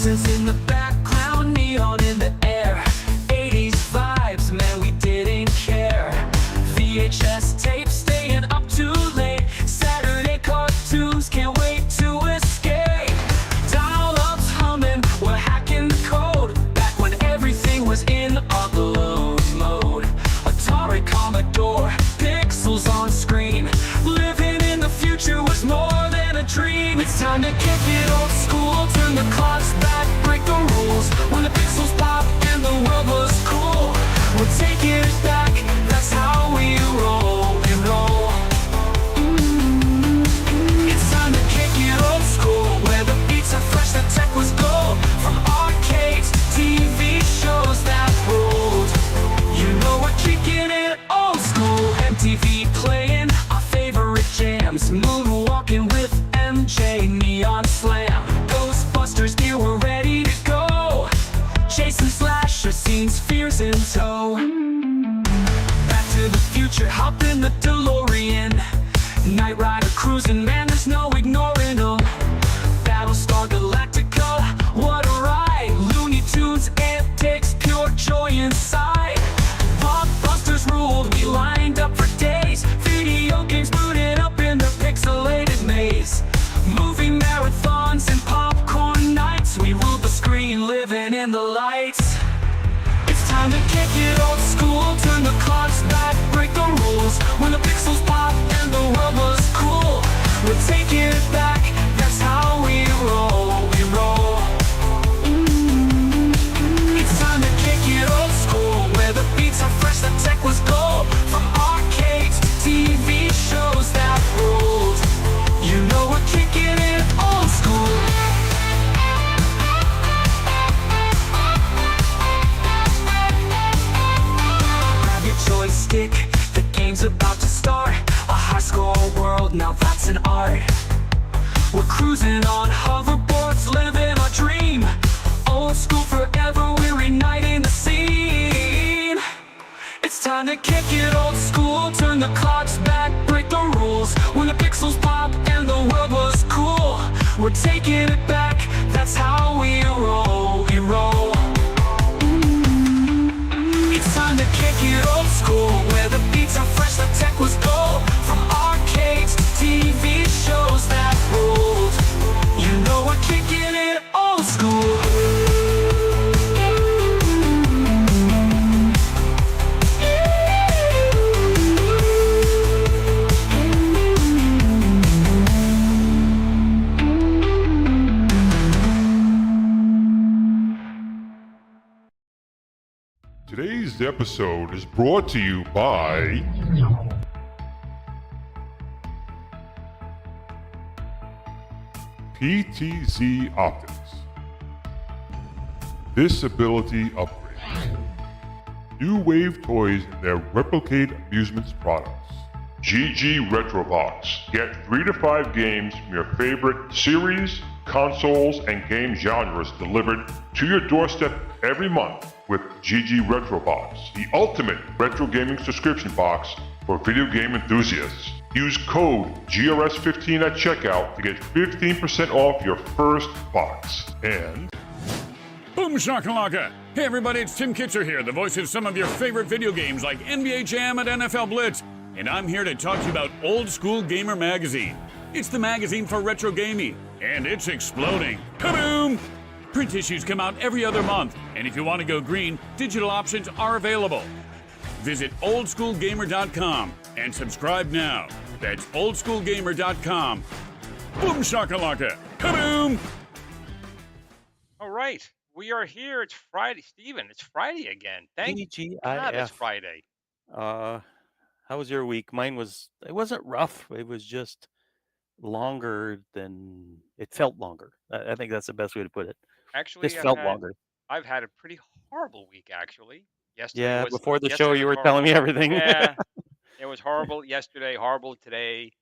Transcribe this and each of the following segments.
Accents in the background, neon in the air. 80s vibes, man, we didn't care. VHS tapes staying up too late. Saturday cartoons, can't wait to escape. Dial-ups humming, we're hacking the code. Back when everything was in upload mode. Atari, Commodore, pixels on screen. Living in the future was more than a dream. It's time to kick it old school, turn the clocks back, break the rules. When the pixels pop and the world was cool, we're taking it back, that's how we roll and roll. It's time to kick it old school, where the beats are fresh, the tech was gold. From arcades to TV shows that ruled, you know we're kicking it old school. MTV playing our favorite jams, moonwalking with MJ, neon slam. Ghostbusters gear, we're ready to go. Chasing slasher scenes, fears in tow. Back to the future, hop in the DeLorean. Knight Rider cruising, man, there's no ignoring them. Battlestar Galactica, what a ride. Looney Tunes, antics, pure joy inside. Blockbusters ruled, we lined up for days. Video games booted up in the pixelated maze. Movie marathons and popcorn nights, we ruled the screen, living in the lights. It's time to kick it old school, turn the clocks back, break the rules. When the pixels pop and the world was cool, we're taking it back, that's how we roll, we roll. It's time to kick it old school, where the beats are fresh, the tech was gold. From arcades to TV shows that ruled, you know we're kicking it old school. Grab your joystick, the game's about to start. A high-score world, now that's an art. We're cruising on hoverboards, living our dream. Old school forever, we're igniting the scene. It's time to kick it old school, turn the clocks back, break the rules. When the pixels pop and the world was cool, we're taking it back, that's how we roll, we roll. It's time to kick it old school, where the beats are fresh, the tech was gold. From arcades to TV shows that ruled, you know we're kicking it old school. Today's episode is brought to you by PTZ Optics. Disability upgrade. New Wave Toys and their Replicate Amusements products. GG Retrobox. Get 3 to 5 games from your favorite series, consoles, and game genres delivered to your doorstep every month with GG Retrobox, the ultimate retro gaming subscription box for video game enthusiasts. Use code GRS15 at checkout to get 15% off your first box. And Boom shakalaka! Hey everybody, it's Tim Kitzer here, the voice of some of your favorite video games like NBA Jam and NFL Blitz. And I'm here to talk to you about Old School Gamer Magazine. It's the magazine for retro gaming, and it's exploding. Kaboom! Print issues come out every other month, and if you want to go green, digital options are available. Visit oldschoolgamer.com and subscribe now. That's oldschoolgamer.com. Boom shakalaka! Kaboom! All right, we are here. It's Friday, Steven. It's Friday again. Thank God it's TGIF. Friday. How was your week? Mine was, it wasn't rough. It was just longer than, it felt longer. I think that's the best way to put it. Actually, Just felt longer. I've had a pretty horrible week, actually. Yesterday Yeah, was before the yesterday show was you were horrible. telling me everything. Yeah, it was horrible yesterday, horrible today.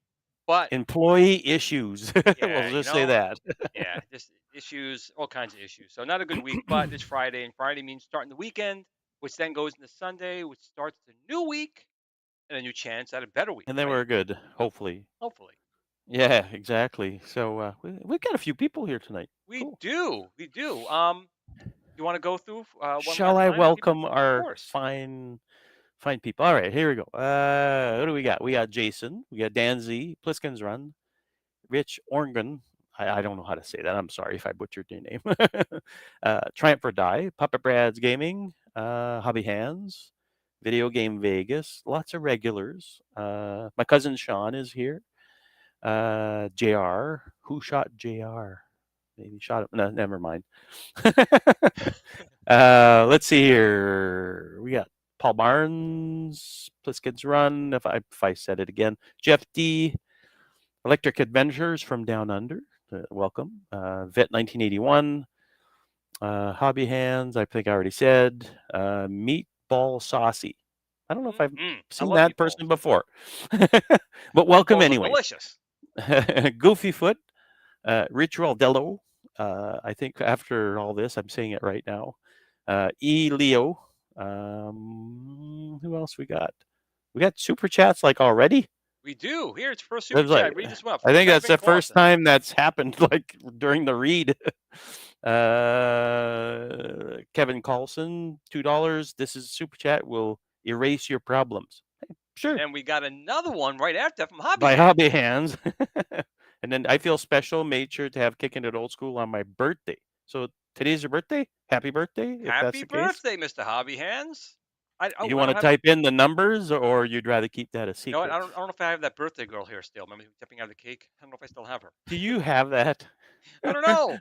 But Employee issues. yeah, We'll just you say know, that. yeah, just issues, all kinds of issues. So not a good week, but it's Friday, and Friday means starting the weekend, which then goes into Sunday, which starts the new week and a new chance at a better week. And then right? we're good, hopefully. Hopefully. Yeah, exactly. So we've got a few people here tonight. We Cool. do. We do. You want to go through one Shall last I time? welcome Of our course. fine people? All right, here we go. What do we got? We got Jason. We got Dan Z. Pliskin's Run. Rich Organ. I don't know how to say that. I'm sorry if I butchered your name. Triumph or Die. Puppet Brad's Gaming. Hobby Hands. Video Game Vegas. Lots of regulars. My cousin Sean is here. JR. Who shot JR? Maybe shot him. No, never mind. Let's see here. We got Paul Barnes, Pliskin's Run. If I said it again, Jeff D, Electric Adventures from Down Under. Welcome. Vet 1981. Hobby Hands. I think I already said. Meatball Saucy. I don't know if I've I seen love that meatballs. person before, but welcome Meatballs are anyway. delicious. Goofy Foot. Ritual Dello. I think after all this, I'm saying it right now. E. Leo. Who else we got? We got super chats like already. We do. Here, it's first It super was chat. like, Read this one up I from think that's Kevin the first Clausen. time that's happened like during the read. Kevin Carlson, $2. This is super chat. Will erase your problems. Hey, sure. And we got another one right after from Hobby By Hands. Hobby Hands. And then I feel special. Made sure to have Kicking It Old School on my birthday. So today's your birthday. Happy birthday! If that's Happy the case. birthday, Mr. Hobby Hands. You want to type in the numbers, or you'd rather keep that a You know secret? what? I don't know if I have that birthday girl here still. Remember tipping out the cake? I don't know if I still have her. Do you have that? I don't know.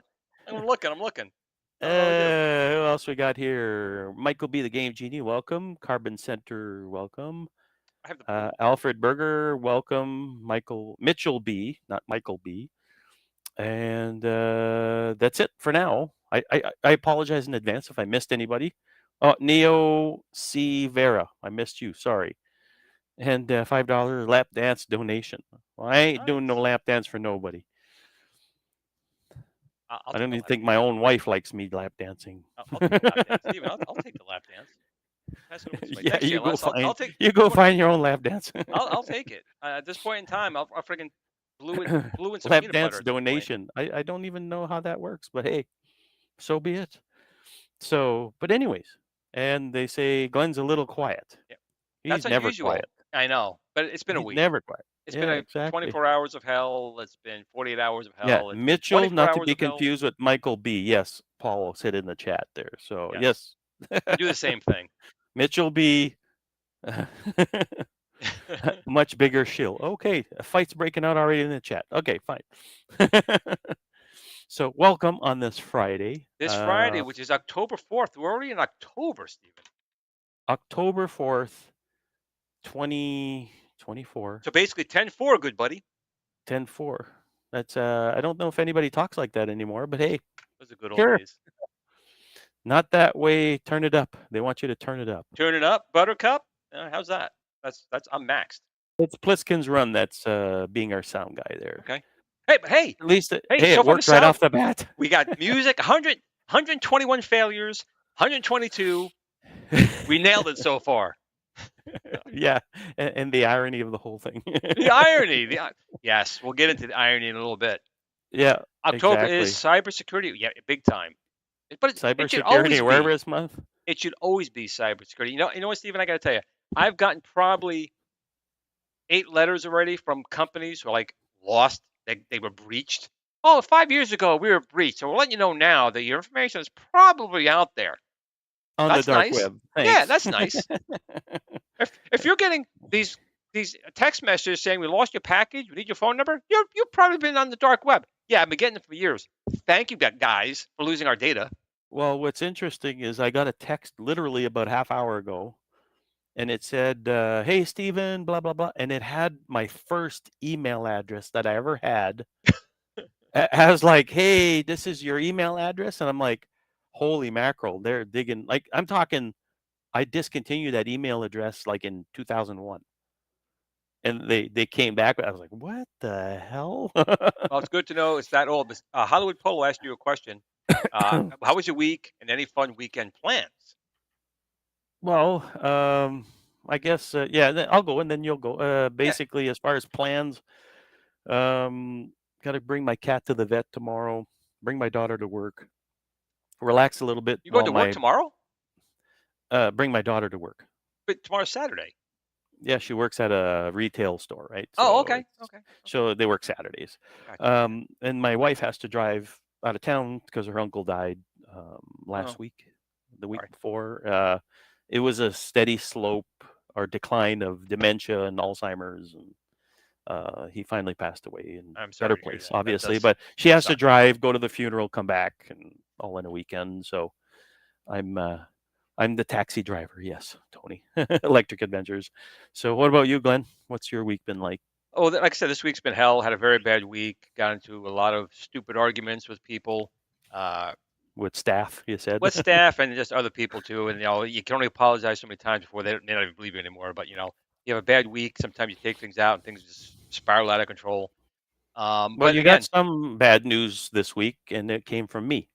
I'm looking. I don't know if I do. Who else we got here? Michael B, the Game Genie, welcome. Carbon Center, welcome. I have the blue. Alfred Berger, welcome. Mitchell B, not Michael B. And that's it for now. I apologize in advance if I missed anybody. Oh, Neo C Vera, I missed you. Sorry. And $5 lap dance donation. Well, I ain't doing no lap dance for nobody. I don't even think my own wife likes me lap dancing. I'll take the lap dance. Steven, I'll take the lap dance. Yeah, Next year, you go find your own lap dance. I'll take it. At this point in time, I'll freaking blue in some lap peanut dance butter. donation. I don't even know how that works, but hey, so be it. So, but anyways, and they say Glenn's a little quiet. Yeah. He's That's never unusual. quiet. I know, but it's been a He's week. never quiet. It's been exactly. 24 hours of hell. It's been 48 hours of hell. Yeah, It's Mitchell, not to be hours of hell. confused with Michael B. Yes, Paul said in the chat there. So yes. We do the same thing. Mitchell B. Much bigger shill. Okay, a fight's breaking out already in the chat. Okay, fine. So welcome on this Friday. This Friday, which is October 4th. We're already in October, Stephen. October 4th, 2024. So basically 10-4, good buddy. 10-4. That's I don't know if anybody talks like that anymore, but hey. Those are good old days. Not that way. Turn it up. They want you to turn it up. Turn it up, Buttercup. How's that? That's I'm maxed. It's Pliskin's Run that's being our sound guy there. Okay. Hey, but hey. At least so it works right off the bat. We got music, 121 failures, 122. We nailed it so far. Yeah, and the irony of the whole thing. The irony. Yes, we'll get into the irony in a little bit. Yeah, October is cybersecurity. Yeah, big time. But cybersecurity awareness month. It should always be cybersecurity. You know what, Stephen? I got to tell you, I've gotten probably 8 letters already from companies who are like lost. They were breached. Oh, 5 years ago we were breached. So we'll let you know now that your information is probably out there. On the dark web. Thanks. Yeah, that's nice. if you're getting these text messages saying we lost your package, we need your phone number, you've probably been on the dark web. Yeah, I've been getting it for years. Thank you, guys, for losing our data. Well, what's interesting is I got a text literally about half hour ago, and it said, "Hey, Stephen, blah blah blah," and it had my first email address that I ever had. I was like, "Hey, this is your email address," and I'm like, "Holy mackerel!" They're digging. Like I'm talking, I discontinued that email address like in 2001. And they came back. I was like, what the hell? Well, it's good to know it's that old. Hollywood Polo asked you a question. How was your week and any fun weekend plans? Well, I guess, yeah, I'll go and then you'll go. Basically, as far as plans, Got to bring my cat to the vet tomorrow. Bring my daughter to work. Relax a little bit You going while to work tomorrow? bring my daughter to work. But tomorrow's Saturday. Yeah, she works at a retail store, right? Oh, So okay. it's- Okay. So they work Saturdays. Gotcha. And my wife has to drive out of town because her uncle died last Oh. week, the week Sorry. before. It was a steady slope or decline of dementia and Alzheimer's, and he finally passed away in I'm sorry better to hear place, that. That obviously. does But she has to suck. drive, go to the funeral, come back, and all in a weekend. So I'm the taxi driver. Yes, Tony. Electric Adventures. So what about you, Glenn? What's your week been like? Oh, like I said, this week's been hell. Had a very bad week. Got into a lot of stupid arguments with people, uh, With staff, you said. with staff and just other people too. And you can only apologize so many times before they don't even believe you anymore. But you have a bad week. Sometimes you take things out and things just spiral out of control. Well, But you got again, some bad news this week, and it came from me.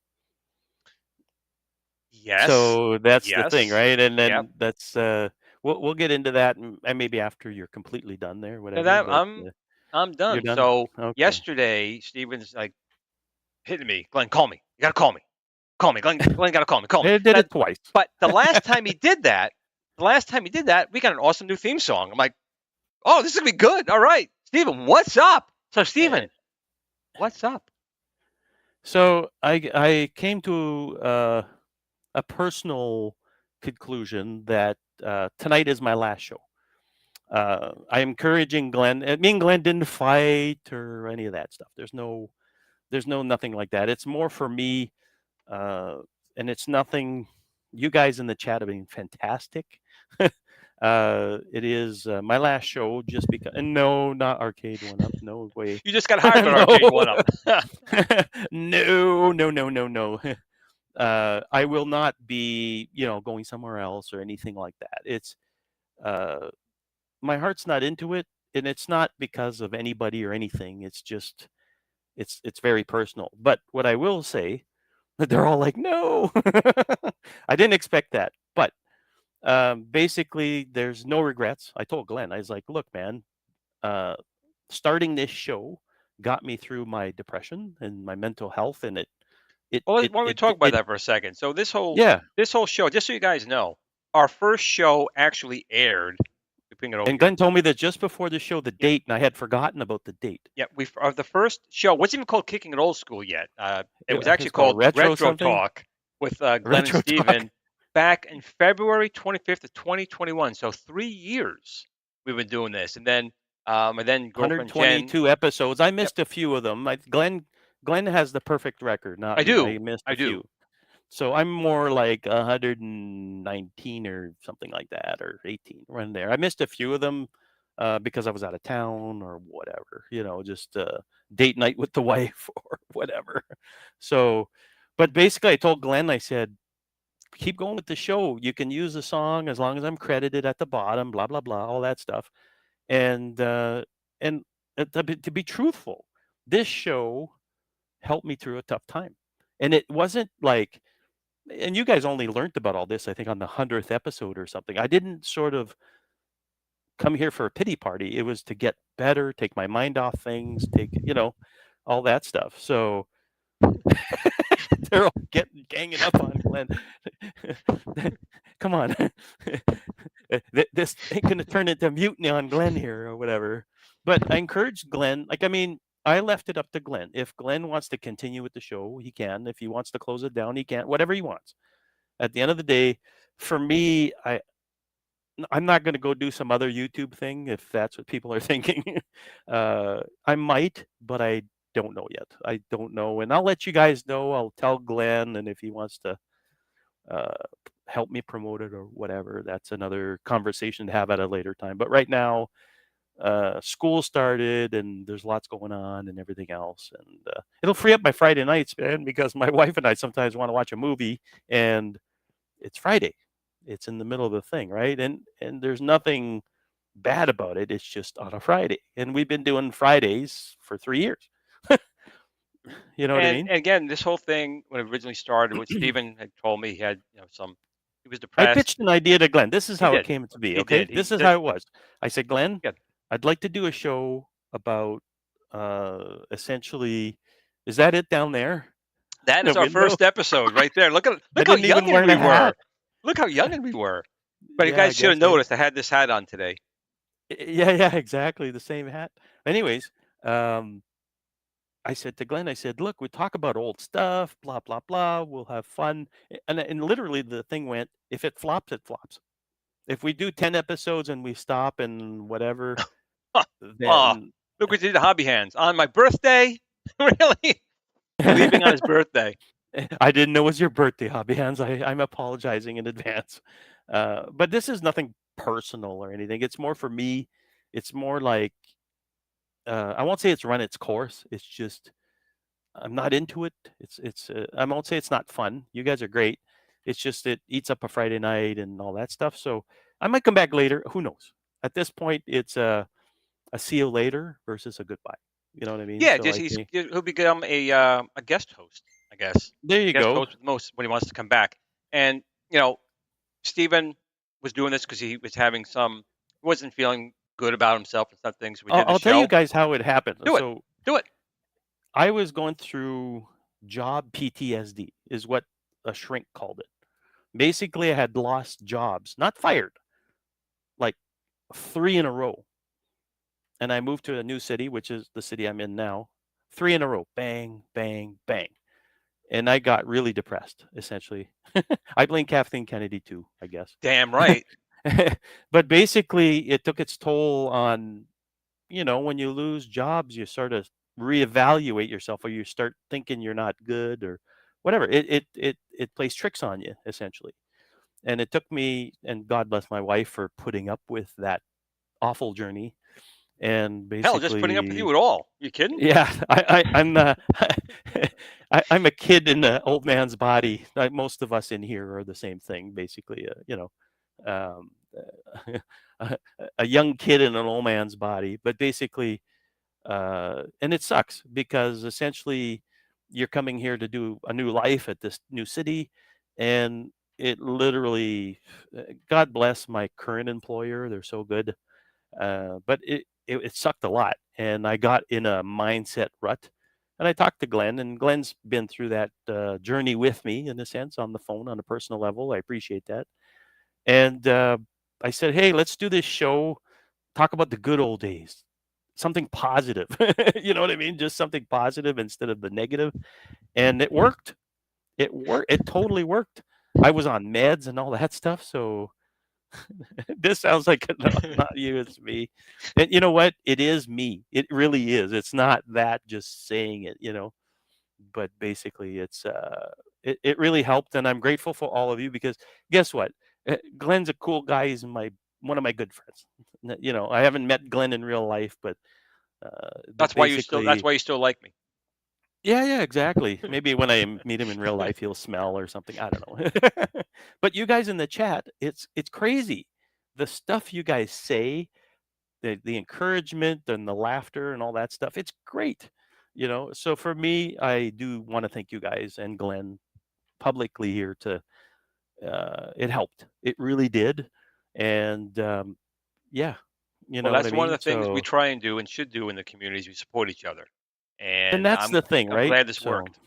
yes, So that's the thing, yes, right? And yep. then that's we'll get into that, and maybe after you're completely done there, No, whatever. that But I'm you're done. done. So Okay. yesterday, Steven's like hitting me. Glenn, call me. You gotta call me. Call me. Glenn gotta call me. Call me. It did it twice. But the last time he did that, we got an awesome new theme song. I'm like, oh, this is gonna be good. All right, Steven, what's up? So Steven, what's up? So I came to a personal conclusion that tonight is my last show. I'm encouraging Glenn. Me and Glenn didn't fight or any of that stuff. There's no nothing like that. It's more for me, and it's nothing. You guys in the chat have been fantastic. It is my last show just because. And no, not Arcade One Up. No way. You just got hired by Arcade One Up. No. I will not be, going somewhere else or anything like that. It's my heart's not into it, and it's not because of anybody or anything. It's just it's very personal. But what I will say, they're all like, no. I didn't expect that. But basically, there's no regrets. I told Glenn, I was like, look, man, starting this show got me through my depression and my mental health, and it Well, why don't we talk about that for a second? So this whole show, just so you guys know, our first show actually aired. Bring it over And here. Glenn told me that just before the show, the date, and I had forgotten about the date. Yeah, the first show wasn't even called Kicking It Old School yet. It was actually It's called called Retro Retro something? Talk with Glenn Retro and Talk. Steven back in February 25th of 2021. So 3 years we've been doing this, and then girlfriend Jen. 122 episodes. I missed a few of them. Glenn has the perfect record. Not I me. do. I missed I a do. few. So I'm more like 119 or something like that, or 18, around there. I missed a few of them because I was out of town or whatever, just date night with the wife or whatever. So, but basically, I told Glenn, I said, keep going with the show. You can use the song as long as I'm credited at the bottom, blah blah blah, all that stuff. And to be truthful, this show helped me through a tough time, and it wasn't like. And you guys only learned about all this, I think, on the 100th episode or something. I didn't sort of come here for a pity party. It was to get better, take my mind off things, take, all that stuff. So they're all ganging up on Glenn. Come on. This ain't going to turn into mutiny on Glenn here or whatever. But I encourage Glenn. I left it up to Glenn. If Glenn wants to continue with the show, he can. If he wants to close it down, he can. Whatever he wants. At the end of the day, for me, I'm not going to go do some other YouTube thing if that's what people are thinking. I might, but I don't know yet. I don't know, and I'll let you guys know. I'll tell Glenn, and if he wants to help me promote it or whatever, that's another conversation to have at a later time. But right now, school started and there's lots going on and everything else, and it'll free up my Friday nights, man, because my wife and I sometimes want to watch a movie and it's Friday. It's in the middle of the thing, right? And there's nothing bad about it. It's just on a Friday, and we've been doing Fridays for 3 years. You know what I mean? And again, this whole thing when it originally started, what Steven had told me, he had he was I depressed. pitched an idea to Glenn. This is how did. it came to be. He Okay, did. this is how it was. I said, Glenn, Good. I'd like to do a show about essentially, is that it down there? That The is our window? first episode right there. Look I how didn't even youngin' wear we the hat. were. Look how youngin' we were. But you Yeah, I guys should have guess. noticed I had this hat on today. Yeah, exactly. The same hat. Anyways, I said to Glenn, I said, look, we talk about old stuff, blah, blah, blah. We'll have fun. And literally the thing went, if it flops, it flops. If we do 10 episodes and we stop and whatever, Oh, then look what you did to Hobby Hands on my birthday. Really? Leaving on his birthday. I didn't know it was your birthday, Hobby Hands. I'm apologizing in advance. But this is nothing personal or anything. It's more for me. It's more like, I won't say it's run its course. It's just, I'm not into it. I won't say it's not fun. You guys are great. It's just it eats up a Friday night and all that stuff. So I might come back later. Who knows? At this point, it's a see you later versus a goodbye. You know what I mean? Yeah, So just I think he'll become a guest host, I guess. there you Guest go. host with most when he wants to come back. And Stephen was doing this because he wasn't feeling good about himself and stuff things. We did the I'll tell you show. guys how it happened. Do it. So Do it. I was going through job PTSD, is what a shrink called it. Basically, I had lost jobs, not fired, like 3 in a row. And I moved to a new city, which is the city I'm in now. 3 in a row, bang, bang, bang. And I got really depressed, essentially. I blame Kathleen Kennedy too, I guess. Damn right. But basically, it took its toll on, when you lose jobs, you sort of reevaluate yourself, or you start thinking you're not good or whatever. It plays tricks on you, essentially. And it took me, and God bless my wife for putting up with that awful journey. And Hell, just putting up with basically, you at all. You kidding? yeah, I'm I'm a kid in an old man's body. Most of us in here are the same thing, basically. Um, a young kid in an old man's body, but basically, and it sucks because essentially you're coming here to do a new life at this new city, and it literally, God bless my current employer, they're so good, but it sucked a lot, and I got in a mindset rut. And I talked to Glenn, and Glenn's been through that journey with me, in a sense, on the phone, on a personal level. I appreciate that. And I said, hey, let's do this show, talk about the good old days, something positive. You know what I mean? Just something positive instead of the negative. And it worked. It worked. It totally worked. I was on meds and all that stuff. So this sounds like not you, it's me. And you know what? It is me. It really is. It's not that just saying it, but basically it really helped. And I'm grateful for all of you because guess what? Glenn's a cool guy. He's one of my good friends. I haven't met Glenn in real life, but That's why you still like me. yeah, exactly. Maybe when I meet him in real life, he'll smell or something. I don't know. But you guys in the chat, it's crazy. The stuff you guys say, the encouragement and the laughter and all that stuff, it's great. So for me, I do want to thank you guys and Glenn publicly here it helped. It really did. And yeah, you know Well, what that's I one of mean? the things we So, try and do and should do in the communities. We support each other, and and that's the thing, I'm right? glad this So worked.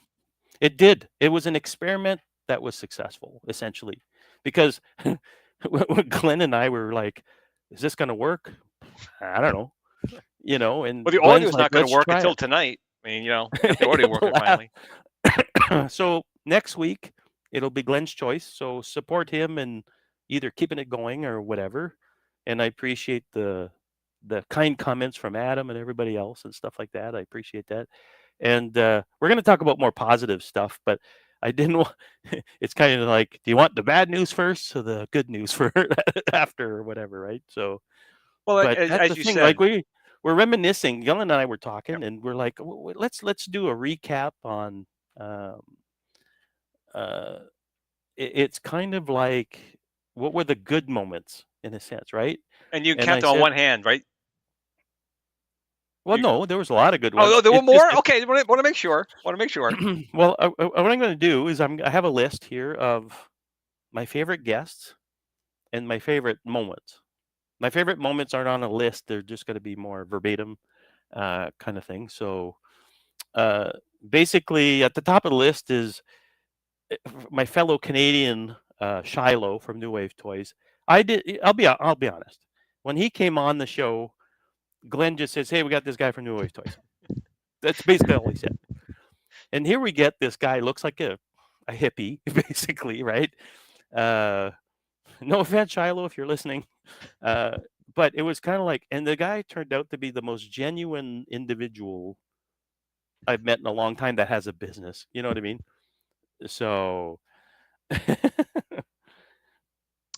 it did. It was an experiment that was successful, essentially, because when Glenn and I were like, "Is this going to work?" I don't know, and Well, the Glenn's audio's like, not going to "Let's work try until it." tonight. I mean, got the audio working finally. So next week it'll be Glenn's choice. So support him and either keeping it going or whatever. And I appreciate the kind comments from Adam and everybody else and stuff like that. I appreciate that. And we're going to talk about more positive stuff, but I didn't want. It's kind of like, do you want the bad news first or the good news for after or whatever, right? So, Well, but that's as the you thing. said, Like we're reminiscing. Glenn and I were talking, yep. and we're like, let's do a recap on. Um, uh, it's kind of like, what were the good moments in a sense, right? And you And I count them on said, one hand, right? well, You, no, there was a lot of good oh, ones. there were It's just more. Okay, want to make sure. Want to make sure. well, what I'm going to do is I have a list here of my favorite guests and my favorite moments. My favorite moments aren't on a list; they're just going to be more verbatim. kind of thing. So basically, at the top of the list is my fellow Canadian Shiloh from New Wave Toys. I'll be honest. When he came on the show, Glenn just says, "Hey, we got this guy from New Wave Toys." That's basically all he said. And here we get this guy, looks like a hippie, basically, right? No offense, Shiloh, if you're listening. But it was kind of like, and the guy turned out to be the most genuine individual I've met in a long time that has a business. You know what I mean? So.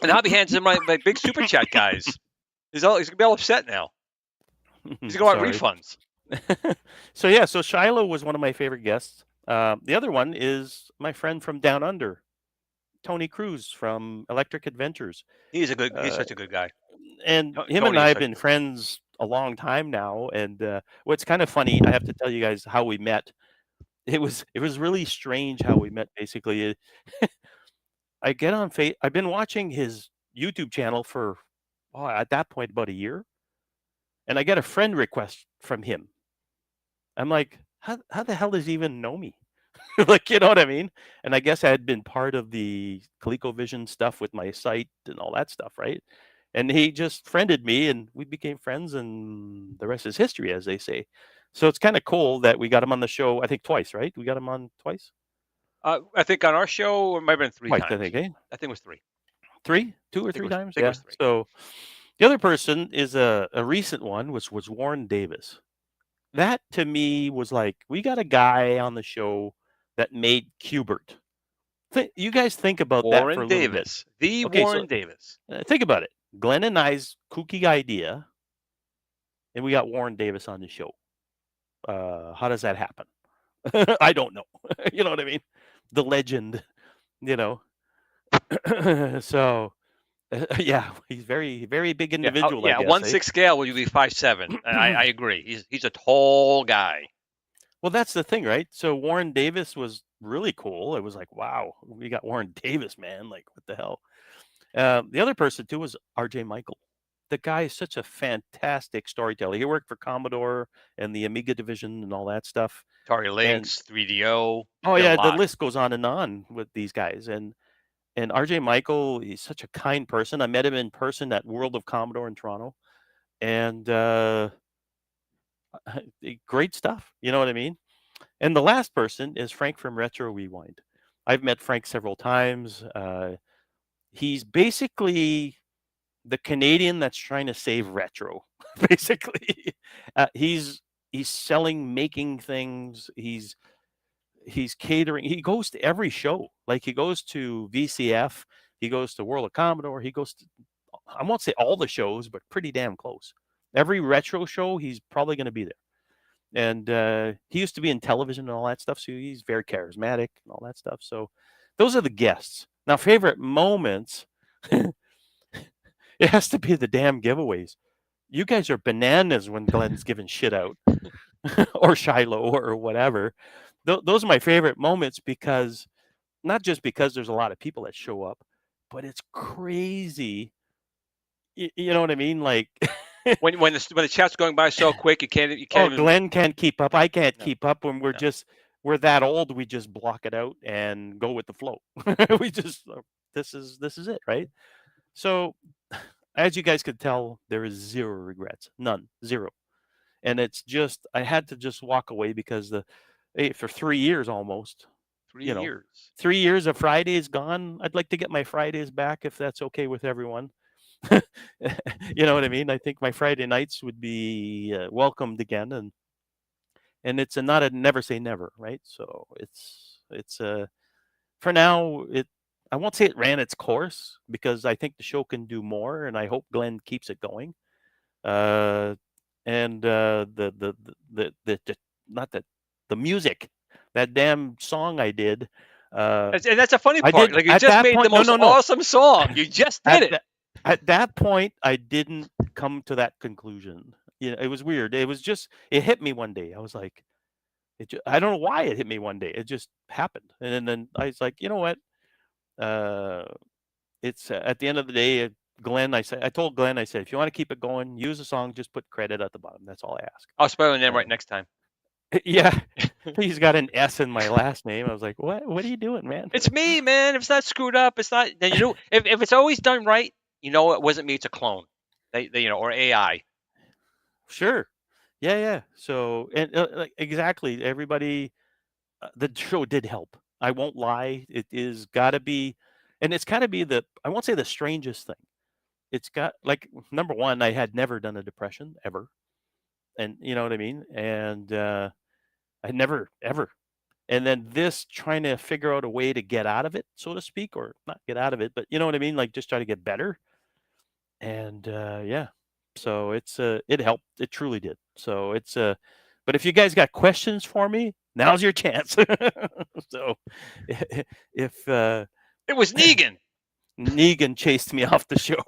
And I'll be handing him my big super chat guys. He's gonna be all upset now. He's gonna want refunds. So yeah, so Shiloh was one of my favorite guests. The other one is my friend from Down Under, Tony Cruz from Electric Adventures. He's such a good guy. And him and I have been friends a long time now. And what's kind of funny, I have to tell you guys how we met. It was really strange how we met. Basically, I get on I've been watching his YouTube channel for at that point about a year, and I get a friend request from him. I'm like, how the hell does he even know me? Like, you know what I mean? And I guess I had been part of the ColecoVision stuff with my site and all that stuff, right? And he just friended me, and we became friends, and the rest is history, as they say. So it's kind of cool that we got him on the show. I think twice, right? We got him on twice. I think on our show it might have been three times. I think, eh? I think it was three. Two or three times. Yeah. Three. So the other person is a recent one, which was Warren Davis. That to me was like, we got a guy on the show that made Q*bert. You guys think about that for a little bit. Warren Davis. Think about it. Glenn and I's kooky idea, and we got Warren Davis on the show. How does that happen? I don't know. You know what I mean? The legend, you know. So, yeah, he's very, very big individual. Yeah, 1/6 scale will you be 5'7". I agree. He's a tall guy. Well, that's the thing, right? So Warren Davis was really cool. It was like, wow, we got Warren Davis, man. Like, what the hell? The other person too was R.J. Michael. The guy is such a fantastic storyteller. He worked for Commodore and the Amiga division and all that stuff. Atari Lynx, 3DO. Oh yeah, the list goes on with these guys. And R.J. Michael, he's such a kind person. I met him in person at World of Commodore in Toronto, and great stuff. You know what I mean? And the last person is Frank from Retro Rewind. I've met Frank several times. He's basically the Canadian that's trying to save retro. Basically, he's selling, making things. He's catering. He goes to every show. Like, he goes to VCF. He goes to World of Commodore. He goes to, I won't say all the shows, but pretty damn close. Every retro show, he's probably going to be there. And he used to be in television and all that stuff, so he's very charismatic and all that stuff. So those are the guests. Now, favorite moments, it has to be the damn giveaways. You guys are bananas when Glenn's giving shit out, or Shiloh, or whatever. Those are my favorite moments, because not just because there's a lot of people that show up, but it's crazy. You know what I mean? Like, when the chat's going by so quick, you can't. Glenn can't keep up. I can't keep up. When we're that old, we just block it out and go with the flow. We just, this is it, right? So, as you guys could tell, there is zero regrets, none, zero. And it's just, I had to just walk away, because for 3 years almost. 3 years. 3 years of Fridays gone. I'd like to get my Fridays back, if that's okay with everyone. You know what I mean? I think my Friday nights would be welcomed again, and it's not a never say never, right? So it's for now, I won't say it ran its course, because I think the show can do more, and I hope Glenn keeps it going. And the music, that damn song I did. And that's a funny part. Like, you just made the most awesome song. You just did it. At that point, I didn't come to that conclusion. It was weird. It was just, it hit me one day. I was like, I don't know why it hit me one day. It just happened. And then I was like, you know what? It's at the end of the day, Glenn, I told Glenn, I said, if you want to keep it going, use a song, just put credit at the bottom. That's all I ask. I'll spell your name right next time. Yeah, he's got an S in my last name. I was like, what are you doing, man? It's me, man. If it's not screwed up, it's not. Then if it's always done right, it wasn't me. It's a clone. They or AI. Sure. Yeah. So, and like, exactly, everybody, the show did help. I won't lie. It is got to be, and it's got to be I won't say the strangest thing. It's got, like, number one, I had never done a depression ever. And you know what I mean? And I never, ever. And then this, trying to figure out a way to get out of it, so to speak, or not get out of it, but you know what I mean? Like, just try to get better. And yeah, so it helped. It truly did. So but if you guys got questions for me, now's your chance. So if It was Negan. Negan chased me off the show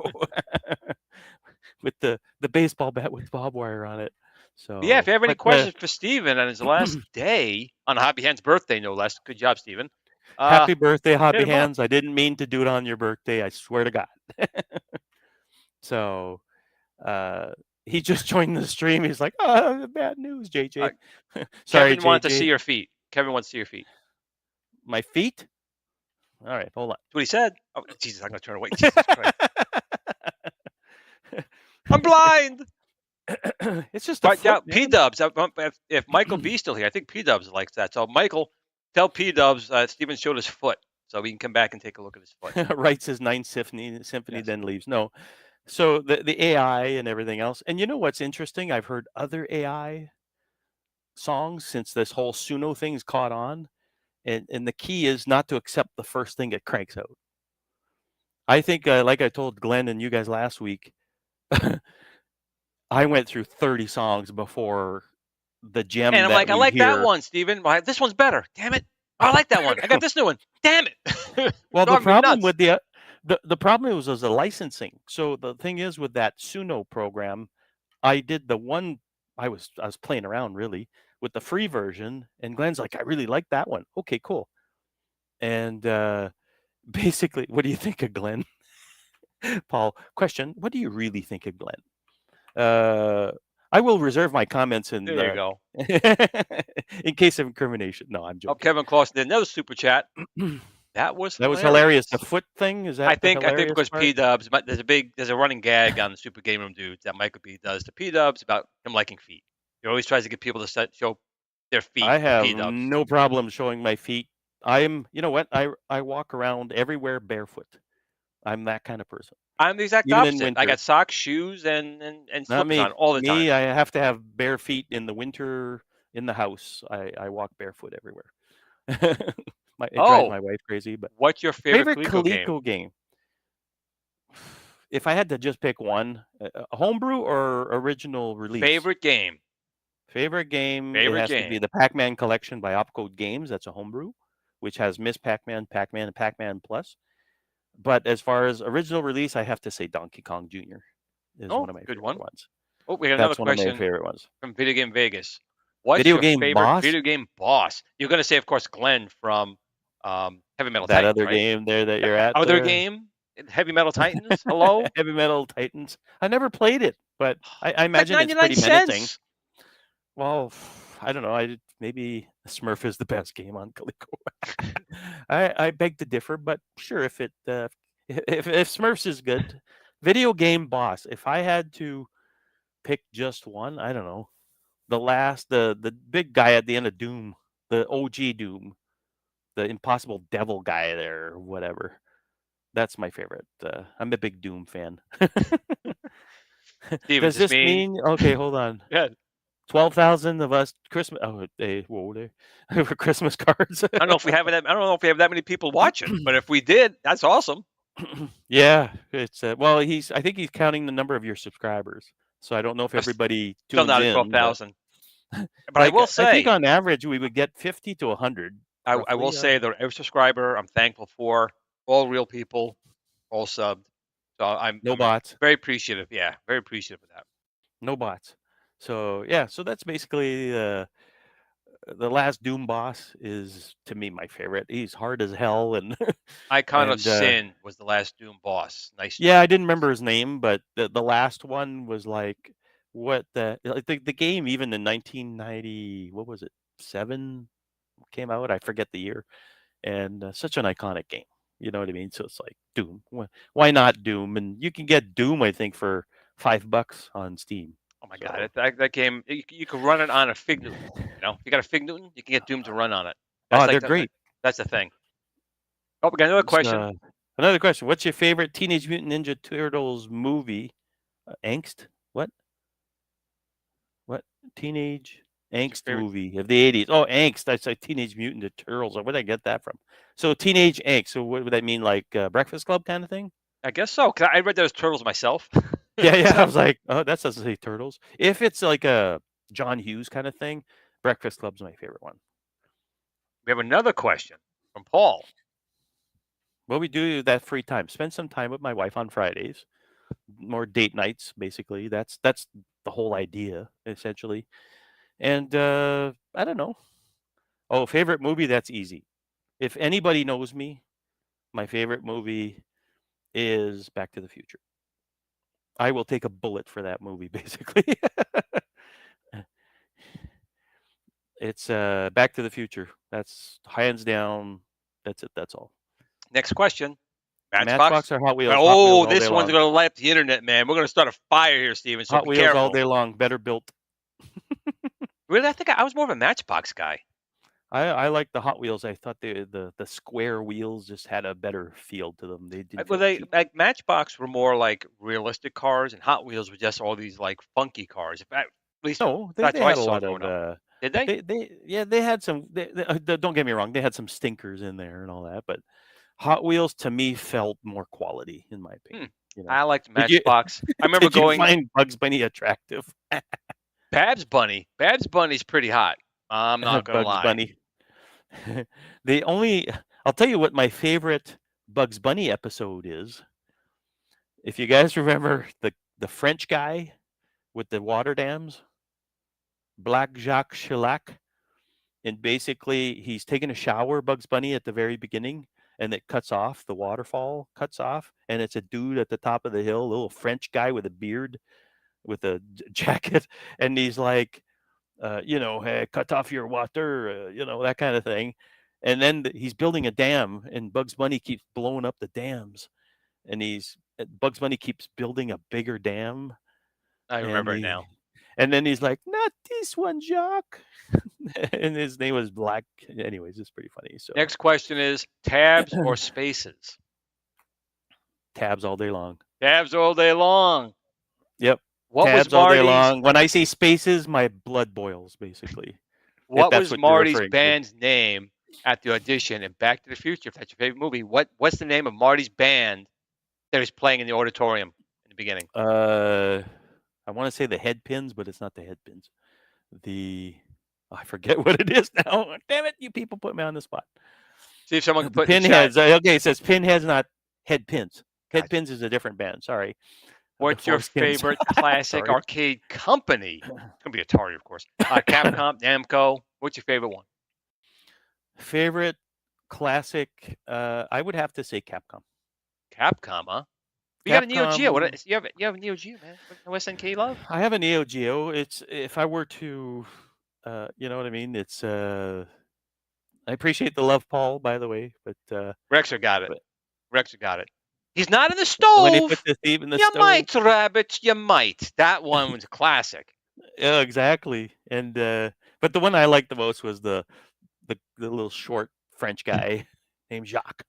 with the baseball bat with barbed wire on it. So Yeah, if you have any questions for Steven on his last day, on Happy Hand's birthday, no less. Good job, Steven. Happy birthday, Happy hit him up. Hands. I didn't mean to do it on your birthday. I swear to God. So he just joined the stream. He's like, oh, bad news, JJ. Sorry, Kevin wanted to JJ. see your feet. Kevin wants to see your feet. My feet? All right, hold on. That's what he said. Oh, Jesus, I'm going to turn away. Jesus Christ. I'm blind. It's just a But yeah, foot, man. P-Dubs. If Michael B's still here, I think P-Dubs likes that. So, Michael, tell P-Dubs Steven showed his foot, so we can come back and take a look at his foot. Writes his Ninth Symphony, Yes. then leaves. No. So the AI and everything else. And you know what's interesting? I've heard other AI songs since this whole Suno thing's caught on. And the key is not to accept the first thing it cranks out. I think, like I told Glenn and you guys last week, I went through 30 songs before the gem. And I'm that like, I we like hear. that one, Steven. This one's better. Damn it. I like that one. I got this new one. Damn it. Well, Driving the me problem nuts. with the problem was the licensing. So the thing is, with that Suno program, I did the one I was playing around really with the free version, and Glenn's like, I really like that one. Okay, cool. And basically, what do you think of Glenn? Paul, question: what do you really think of Glenn? I will reserve my comments in There you go. in case of incrimination. No, I'm Oh, joking. Kevin Clausen did another super chat. That was hilarious. The foot thing, is that? I think hilarious because part? P-Dubs, there's a running gag on the Super Game Room dudes that Michael B does to P-Dubs about him liking feet. He always tries to get people to show their feet. I to have P-Dubs. no problem showing my feet. You know what? I walk around everywhere barefoot. I'm that kind of person. I'm the exact Even in opposite. I winter. got socks, shoes, and Not slippers me. on all the time. Me, I have to have bare feet in the winter in the house. I walk barefoot everywhere. It drives my wife crazy. But What's your favorite Coleco game? If I had to just pick one, homebrew or original release? Favorite game. Favorite game. It has to be the Pac-Man collection by Opcode Games. That's a homebrew, which has Miss Pac-Man, Pac-Man, and Pac-Man Plus. But as far as original release, I have to say Donkey Kong Jr. is one of my favorite ones. Oh, we got That's another one question of my favorite ones. from Video Game Vegas. What's Video your game favorite boss? video game boss? You're going to say, of course, Glenn from Heavy Metal That Titans, other right? game there that you're at. Other game? Heavy Metal Titans? Hello? Heavy Metal Titans. I never played it, but I imagine like it's 99 pretty menacing. cents. Well, I don't know. Maybe Smurf is the best game on Coleco. I beg to differ, but sure, if Smurfs is good, video game boss. If I had to pick just one, I don't know. The big guy at the end of Doom, the OG Doom, the impossible devil guy there, or whatever. That's my favorite. I'm a big Doom fan. Steve, Does this mean? Okay, hold on. Yeah. 12,000 of us Christmas. Oh, for Christmas cards. I don't know if we have that. I don't know if we have that many people watching, but if we did, that's awesome. Yeah, it's well. I think he's counting the number of your subscribers. So I don't know if everybody tunes Still not in. at 12,000. But like, I will say, I think on average we would get 50 to 100. I will say that every subscriber I'm thankful for, all real people, all subbed. So I'm bots. Very appreciative. Yeah, very appreciative of that. No bots. So yeah, so that's basically the last Doom boss is, to me, my favorite. He's hard as hell, and Icon of and Sin was the last Doom boss. Nice. yeah, I choice. didn't remember his name, but the last one was like the game even in 1990, what was it, 7 came out. I forget the year, and such an iconic game. You know what I mean? So it's like Doom. Why not Doom? And you can get Doom, I think, for $5 on Steam. Oh my So- god, that game you can run it on a Fig Newton. You know, if you got a Fig Newton, you can get Doom to run on it. That's Oh, like they're the- great. That's the thing. Oh, we got another question. Another question. What's your favorite Teenage Mutant Ninja Turtles movie? Angst? What? Teenage Angst favorite- movie of the 80s. Oh, Angst. I said Teenage Mutant Ninja Turtles. Where did I get that from? So Teenage Angst. So what would that mean? Like Breakfast Club kind of thing? I guess so. 'Cause I read those turtles myself. Yeah. I was like, oh, that doesn't say Turtles. If it's like a John Hughes kind of thing, Breakfast Club's my favorite one. We have another question from Paul. What we do with that free time, spend some time with my wife on Fridays, more date nights, basically. That's the whole idea, essentially. And I don't know. Oh, favorite movie? That's easy. If anybody knows me, my favorite movie is Back to the Future. I will take a bullet for that movie, basically. It's Back to the Future. That's hands down. That's it. That's all. Next question. Matchbox or Hot Wheels? Hot Oh, Wheels all this day one's long. going to light up the internet, man. We're going to start a fire here, Steven. So Hot be Wheels careful. all day long. Better built. Really, I think I was more of a Matchbox guy. I like the Hot Wheels. I thought the square wheels just had a better feel to them. They didn't. Well, feel they cheap. like Matchbox were more like realistic cars, and Hot Wheels were just all these like funky cars. At least No, they that's had what I a saw lot growing up. of. Did they? They had some. Don't get me wrong. They had some stinkers in there and all that, but Hot Wheels to me felt more quality, in my opinion. You know? I liked Did you- Matchbox. I remember Did you going find Bugs Bunny attractive? Babs Bunny. Babs Bunny's pretty hot. I'm not gonna Bugs lie. Bunny. I'll tell you what my favorite Bugs Bunny episode is. If you guys remember the French guy with the water dams, Black Jacques Chirac, and basically he's taking a shower, Bugs Bunny, at the very beginning, and it cuts off, the waterfall cuts off, and it's a dude at the top of the hill, a little French guy with a beard, with a jacket, and he's like, hey, cut off your water, that kind of thing. And then he's building a dam, and Bugs Bunny keeps blowing up the dams, and Bugs Bunny keeps building a bigger dam. I remember it now. And then he's like, "Not this one, Jacques," and his name was Black. Anyways, it's pretty funny. So Next question is tabs or spaces? tabs all day long. Tabs all day long. Yep. What tabs was all day Marty's? long. When I say spaces, my blood boils, basically. What that's was what you're Marty's referring to. band's name at the audition in Back to the Future? If that's your favorite movie, what's the name of Marty's band that was playing in the auditorium in the beginning? I want to say the head pins, but it's not the head pins. I forget what it is now. Damn it, you people put me on the spot. See if someone can The put in the chat. pinheads. Okay, it says pinheads, not head pins. Head Gotcha. pins is a different band. Sorry. What's your Foreskins. favorite classic Sorry. arcade company? It's gonna be Atari, of course. Capcom, Namco. What's your favorite one? Favorite classic? I would have to say Capcom. Capcom, huh? You got a Neo Geo. Capcom- You have a Neo Geo, man. No SNK love. I have a Neo Geo. It's if I were to, you know what I mean. It's I appreciate the love, Paul. By the way, but Rexer got it. but- Rexer got it. He's not in the when he stove. put the thief in the You stove, might, Rabbit. You might. That one was a classic. yeah, exactly. And but the one I liked the most was the little short French guy named Jacques.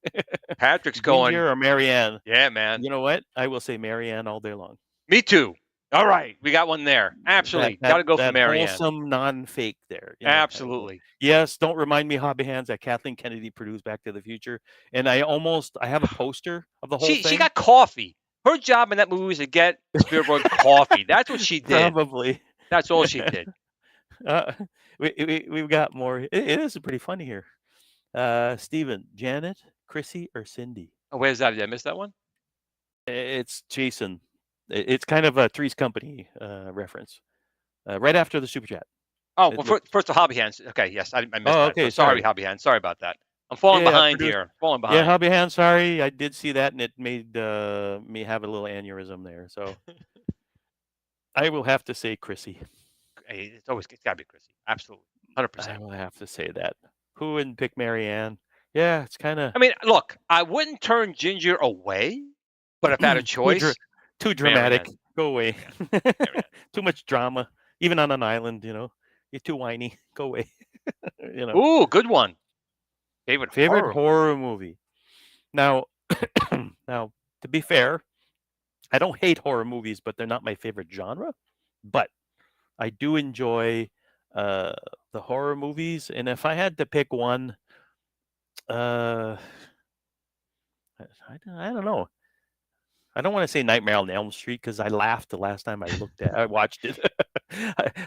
Patrick's going. Ginger or Marianne. Yeah, man. You know what? I will say Marianne all day long. Me too. All right, we got one there. Absolutely, got to go for that Marianne. wholesome, non-fake there. you know, kind of thing. Absolutely. Yes, don't remind me, Hobby Hands, that Kathleen Kennedy produced Back to the Future, and I have a poster of the whole thing. She got coffee. Her job in that movie was to get Spielberg coffee. That's what she did. Probably. That's all she did. We've got more. It is pretty funny here. Steven, Janet, Chrissy, or Cindy? Oh, where's that? Did I miss that one? It's Jason. It's kind of a Three's Company reference. Right after the super chat. Oh, It well, looked. first the hobby hands. Okay, yes, I missed Oh, that. So okay. sorry, Sorry. hobby hands. Sorry about that. I'm falling Yeah, behind producer. here. Falling Yeah, behind. hobby hand. Sorry, I did see that, and it made me have a little aneurysm there. So I will have to say Chrissy. Hey, it's gotta be Chrissy. Absolutely, 100%. I will have to say that. Who wouldn't pick Marianne? Yeah, it's kind of I mean, look, I wouldn't turn Ginger away, but if I had a choice, too dramatic. Marianne. Go away. Marianne. Too much drama, even on an island. You're too whiny. Go away. Ooh, good one. Favorite horror movie. Now, now to be fair, I don't hate horror movies, but they're not my favorite genre. But I do enjoy the horror movies, and if I had to pick one, I don't know. I don't want to say Nightmare on Elm Street because I laughed the last time I watched it.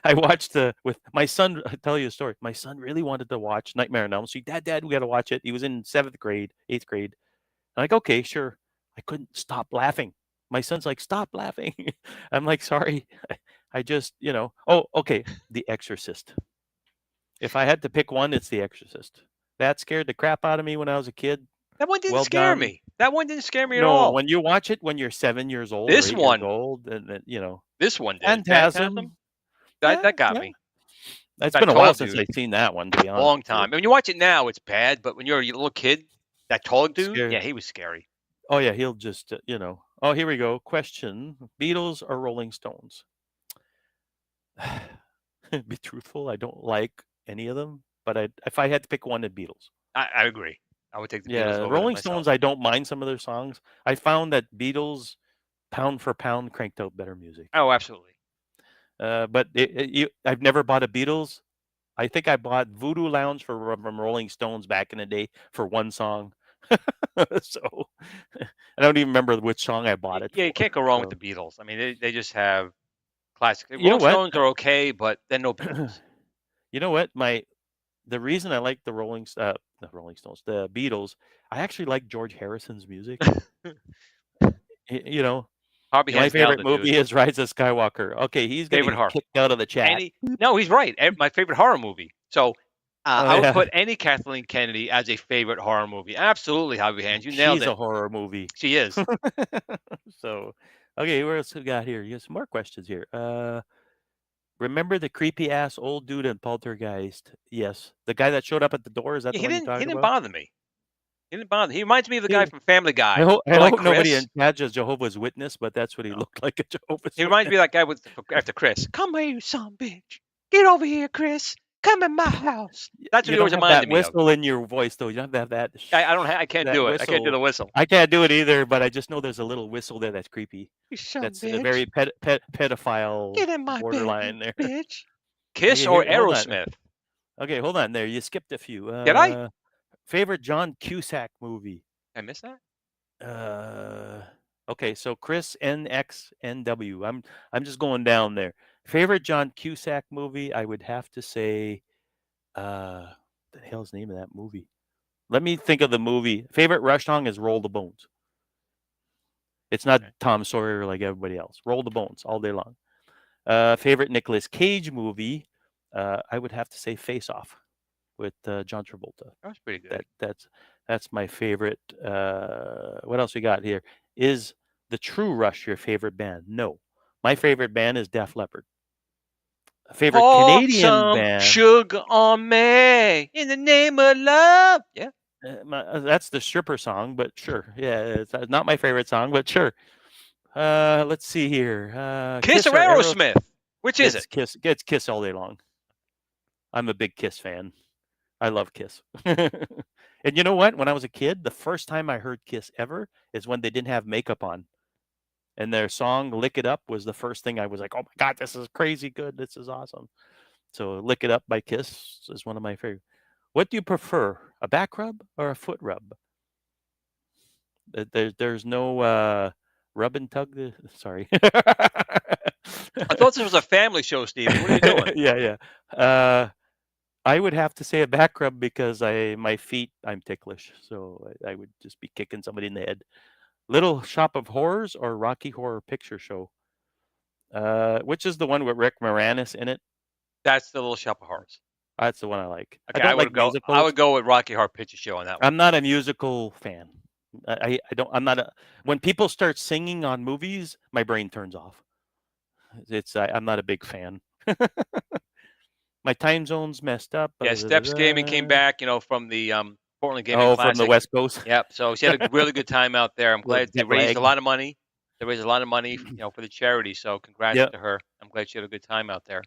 I watched with my son. I'll tell you a story. My son really wanted to watch Nightmare on Elm Street. Dad, we got to watch it. He was in 7th grade, 8th grade. I'm like, okay, sure. I couldn't stop laughing. My son's like, stop laughing. I'm like, sorry. I just, Oh, okay. The Exorcist. If I had to pick one, it's The Exorcist. That scared the crap out of me when I was a kid. That one didn't Well scare done. me. That one didn't scare me at No, all. when you watch it when you're 7 years old This or 8 one- years old, and This one did. Phantasm. That got Yeah. me. It's That been a while tall since dude. I've seen that one, to be honest. Long with you. time. And when you watch it now, it's bad. But when you're a little kid, that tall dude, Scary. yeah, he was scary. Oh yeah, he'll just Oh, here we go. Question: Beatles or Rolling Stones? Be truthful, I don't like any of them, but if I had to pick one, the Beatles. I agree. I would take the Beatles Yeah, over Rolling them Stones. myself. I don't mind some of their songs. I found that Beatles, pound for pound, cranked out better music. Oh, absolutely. But I've never bought a Beatles. I think I bought Voodoo Lounge from Rolling Stones back in the day for one song. So I don't even remember which song I bought it. Yeah, you for, can't go wrong so. with the Beatles. I mean, they just have classic. You know Rolling what? Stones are okay, but they're no Beatles. You know what? The reason I like the Rolling Stones, the Beatles, I actually like George Harrison's music. Harvey My hands nailed favorite it, movie dude. is Rise of Skywalker. Okay, he's Favorite getting horror. kicked out of the chat. No, he's right. My favorite horror movie. So I would yeah. put any Kathleen Kennedy as a favorite horror movie. Absolutely, Harvey hands. You nailed She's it. a horror movie. She is. So, okay, what else we got here? You got some more questions here. Remember the creepy ass old dude in Poltergeist? Yes, the guy that showed up at the door. Is that Yeah, the one you're talking he didn't about? bother me. He didn't bother. He reminds me of the guy Yeah. from Family Guy. I hope like nobody Chris. in chat is Jehovah's Witness, but that's what he looked like, a Jehovah's He Witness. reminds me of that guy after Chris. Come here, you son bitch. Get over here, Chris. Come in my house. That's what he always reminded me of. Whistle in your voice, though. You don't have that. I can't do it. I can't do the whistle. I can't do it either, but I just know there's a little whistle there that's creepy. You son That's bitch. a very pedophile Get in my borderline bed, there. bitch. Kiss or Hold on. Aerosmith? Okay, hold on there. You skipped a few. Did I? Favorite John Cusack movie? I missed that? Okay, so Chris NXNW. I'm just going down there. Favorite John Cusack movie? I would have to say, what the hell's the name of that movie? Let me think of the movie. Favorite Rush song is "Roll the Bones." It's not Tom Sawyer like everybody else. Roll the Bones all day long. Favorite Nicolas Cage movie? I would have to say Face Off with John Travolta. That was pretty good. That's my favorite. What else we got here? Is the True Rush your favorite band? No, my favorite band is Def Leppard. Favorite Canadian some band? Sugar on me in the name of love. Yeah, that's the stripper song, but sure. Yeah, it's not my favorite song, but sure. Let's see here. Kiss or Aerosmith? Which is it? Kiss. It's Kiss all day long. I'm a big Kiss fan. I love Kiss. And you know what? When I was a kid, the first time I heard Kiss ever is when they didn't have makeup on. And their song "Lick It Up" was the first thing I was like, "Oh my God, this is crazy good. This is awesome." So "Lick It Up" by Kiss is one of my favorite. What do you prefer, a back rub or a foot rub? There's no rub and tug. Sorry. I thought this was a family show, Steven. What are you doing? Yeah. I would have to say a back rub because my feet, I'm ticklish. So I would just be kicking somebody in the head. Little Shop of Horrors or Rocky Horror Picture Show? Which is the one with Rick Moranis in it? That's the Little Shop of Horrors. That's the one I like. Okay, I don't like go. musicals. I would go with Rocky Horror Picture Show on that one. I'm not a musical fan. I don't. I'm not a. When people start singing on movies, my brain turns off. I'm not a big fan. My time zone's messed up. Yeah, Steps Gaming came back, from the Portland Gaming Classic. From the West Coast. Yep. So she had a really good time out there. I'm glad they raised a lot of money. They raised a lot of money, for the charity. So congrats to her. I'm glad she had a good time out there.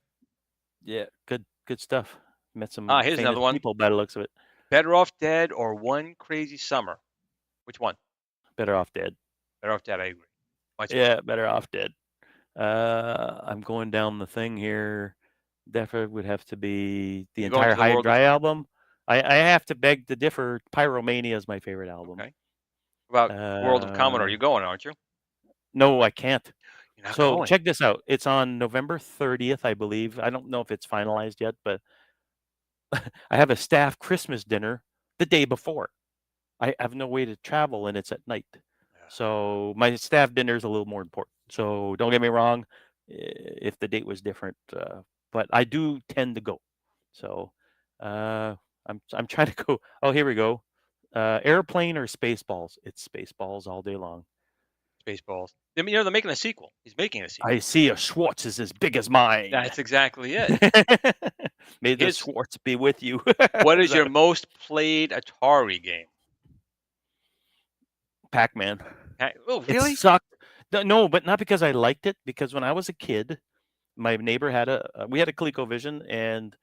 Yeah, good stuff. Met some here's another one. people by the looks of it. Better Off Dead or One Crazy Summer? Which one? Better Off Dead. Better Off Dead, I agree. Better Off Dead. I'm going down the thing here. Definitely would have to be the entire High and Dry album. I have to beg to differ. Pyromania is my favorite album. Okay. What about World of Commodore? You're going, aren't you? No, I can't. You're not so going. Check this out. It's on November 30th, I believe. I don't know if it's finalized yet, but I have a staff Christmas dinner the day before. I have no way to travel, and it's at night. Yeah. So my staff dinner is a little more important. So don't get me wrong, if the date was different, but I do tend to go. So I'm trying to go. Oh, here we go. Airplane or Spaceballs? It's Spaceballs all day long. Spaceballs. I mean, they're making a sequel. He's making a sequel. I see a Schwartz is as big as mine. That's exactly it. May the Schwartz be with you. What is your most played Atari game? Pac-Man. Oh, really? It sucked. No, but not because I liked it. Because when I was a kid, my neighbor had we had a ColecoVision, and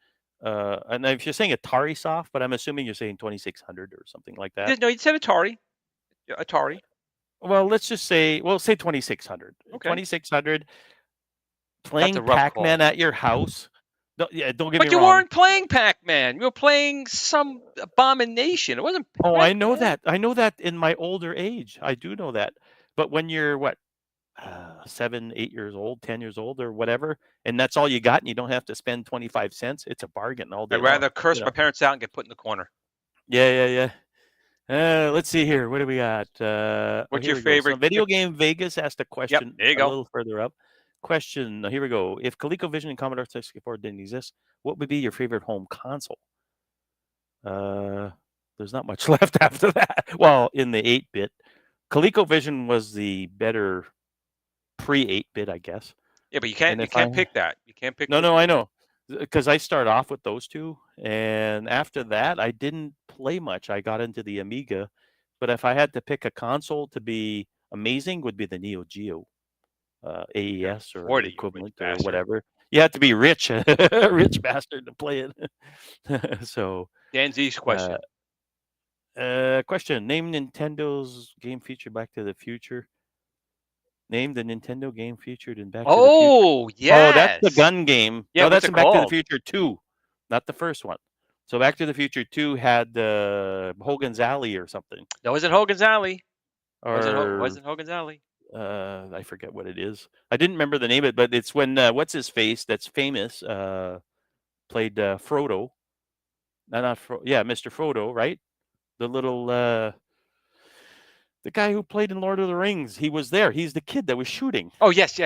if you're saying Atari soft, but I'm assuming you're saying 2600 or something like that. No, you said Atari. Atari. Well, let's just say, say 2600. Okay. 2600. Playing Pac-Man at your house. Don't get me wrong. But you weren't playing Pac-Man. You were playing some abomination. It wasn't Pac-Man. Oh, I know that. I know that in my older age. I do know that. But when you're 7, 8 years old, 10 years old, or whatever, and that's all you got, and you don't have to spend 25 cents, it's a bargain all day. I'd rather curse my parents out and get put in the corner. Yeah. Let's see here. What do we got? What's your favorite? So Video Game Vegas asked a question. Yep, there you go. A little further up. Question. Here we go. If ColecoVision and Commodore 64 didn't exist, what would be your favorite home console? There's not much left after that. Well, in the 8-bit, ColecoVision was the better pre-8-bit, I guess. Yeah, but you can't pick that. You can't pick. No, I know. Because I start off with those two, and after that, I didn't play much. I got into the Amiga, but if I had to pick a console to be amazing, would be the Neo Geo, AES or equivalent or whatever. You have to be rich, a rich bastard to play it. So Dan Z's question. Question: name Nintendo's game feature Back to the Future. Name the Nintendo game featured in Back to the Future. Oh, yes. Oh, that's the gun game. Yeah, no, that's in Back to the Future 2, not the first one. So Back to the Future 2 had Hogan's Alley or something. That wasn't Hogan's Alley. Or wasn't Hogan's Alley. I forget what it is. I didn't remember the name of it, but it's when what's his face that's famous played Frodo. Mr. Frodo, right? The little the guy who played in Lord of the Rings, he was there. He's the kid that was shooting. Oh, yes.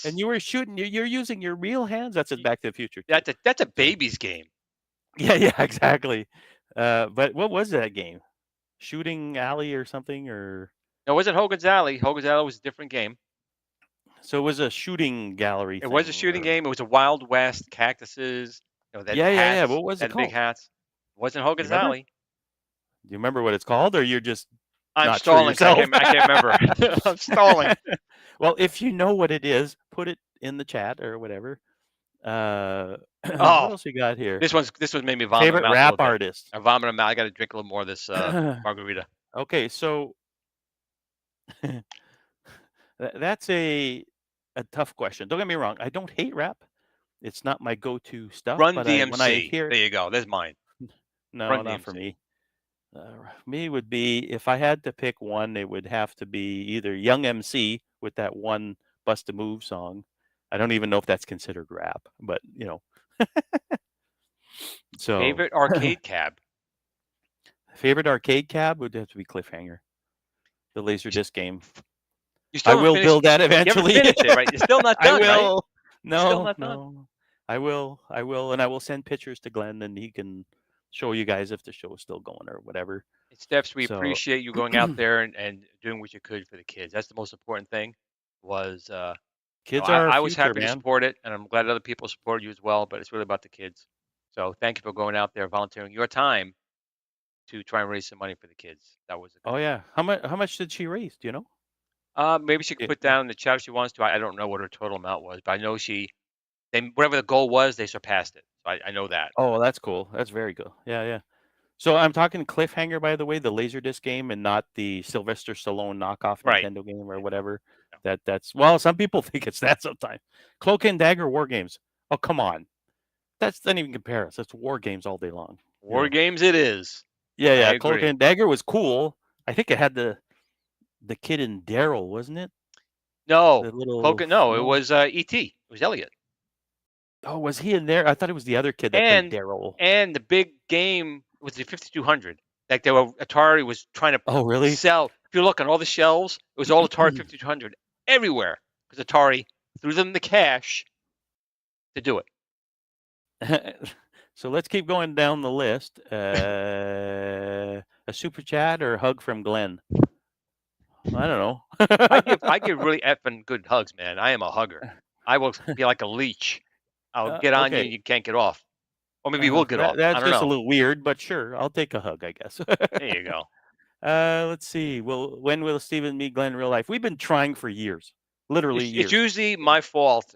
And you were shooting. You're using your real hands. That's in Back to the Future. That's a baby's game. Yeah, exactly. But what was that game? Shooting Alley or something? Or no, it wasn't Hogan's Alley. Hogan's Alley was a different game. So it was a shooting gallery. It was a shooting game. It was a Wild West, cactuses. Yeah. What was it called? Big hats. It wasn't Hogan's Alley. Do you remember what it's called, or you're just? I'm stalling. I can't remember. I'm stalling. Well, if you know what it is, put it in the chat or whatever. What else you got here? This one made me vomit. Favorite rap artist. I vomited out. I got to drink a little more of this margarita. Okay, so that's a tough question. Don't get me wrong. I don't hate rap. It's not my go-to stuff. Run but DMC. When I hear, there you go. There's mine. No, Run not DMC. for me. Me would be, if I had to pick one, it would have to be either Young MC with that one Bust a Move song. I don't even know if that's considered rap, but So favorite arcade cab. Favorite arcade cab would have to be Cliffhanger, the Laserdisc game. You still I will build that eventually. You haven't finished it, right? You're still not done, I will. right? No, still not no. done. I will, and I will send pictures to Glenn, and he can show you guys if the show is still going or whatever. Steps, we So- appreciate you going out there and doing what you could for the kids. That's the most important thing. Was Kids I, are our I was future, happy to man. support it, and I'm glad other people support you as well. But it's really about the kids. So thank you for going out there, volunteering your time to try and raise some money for the kids. That was. Oh yeah, how much did she raise? Do you know? Maybe she could Yeah. put down in the chat if she wants to. I don't know what her total amount was, but I know whatever the goal was, they surpassed it. So I know that. Oh, that's cool. That's very good. Yeah, yeah. So I'm talking Cliffhanger, by the way, the Laserdisc game, and not the Sylvester Stallone knockoff Right. Nintendo game or whatever. No. That's well, some people think it's that sometimes. Cloak and Dagger War Games. Oh, come on. That doesn't even compare us. It's War Games all day long. War games it is. Yeah, yeah. I Cloak agree. and Dagger was cool. I think it had the kid in Daryl, wasn't it? No, The little no, it was E.T. It was Elliot. Oh, was he in there? I thought it was the other kid that played Daryl. And the big game was the 5200. Like Atari was trying to Oh, really? sell. If you look on all the shelves, it was all Atari 5200 everywhere because Atari threw them the cash to do it. So let's keep going down the list. A super chat or a hug from Glenn? I don't know. I give really effing good hugs, man. I am a hugger. I will be like a leech. I'll get on you and you can't get off. Or maybe we'll get off. That's I don't just know. a little weird, but sure, I'll take a hug, I guess. There you go. Let's see. When will Steven meet Glenn in real life? We've been trying for years, literally years. It's usually my fault.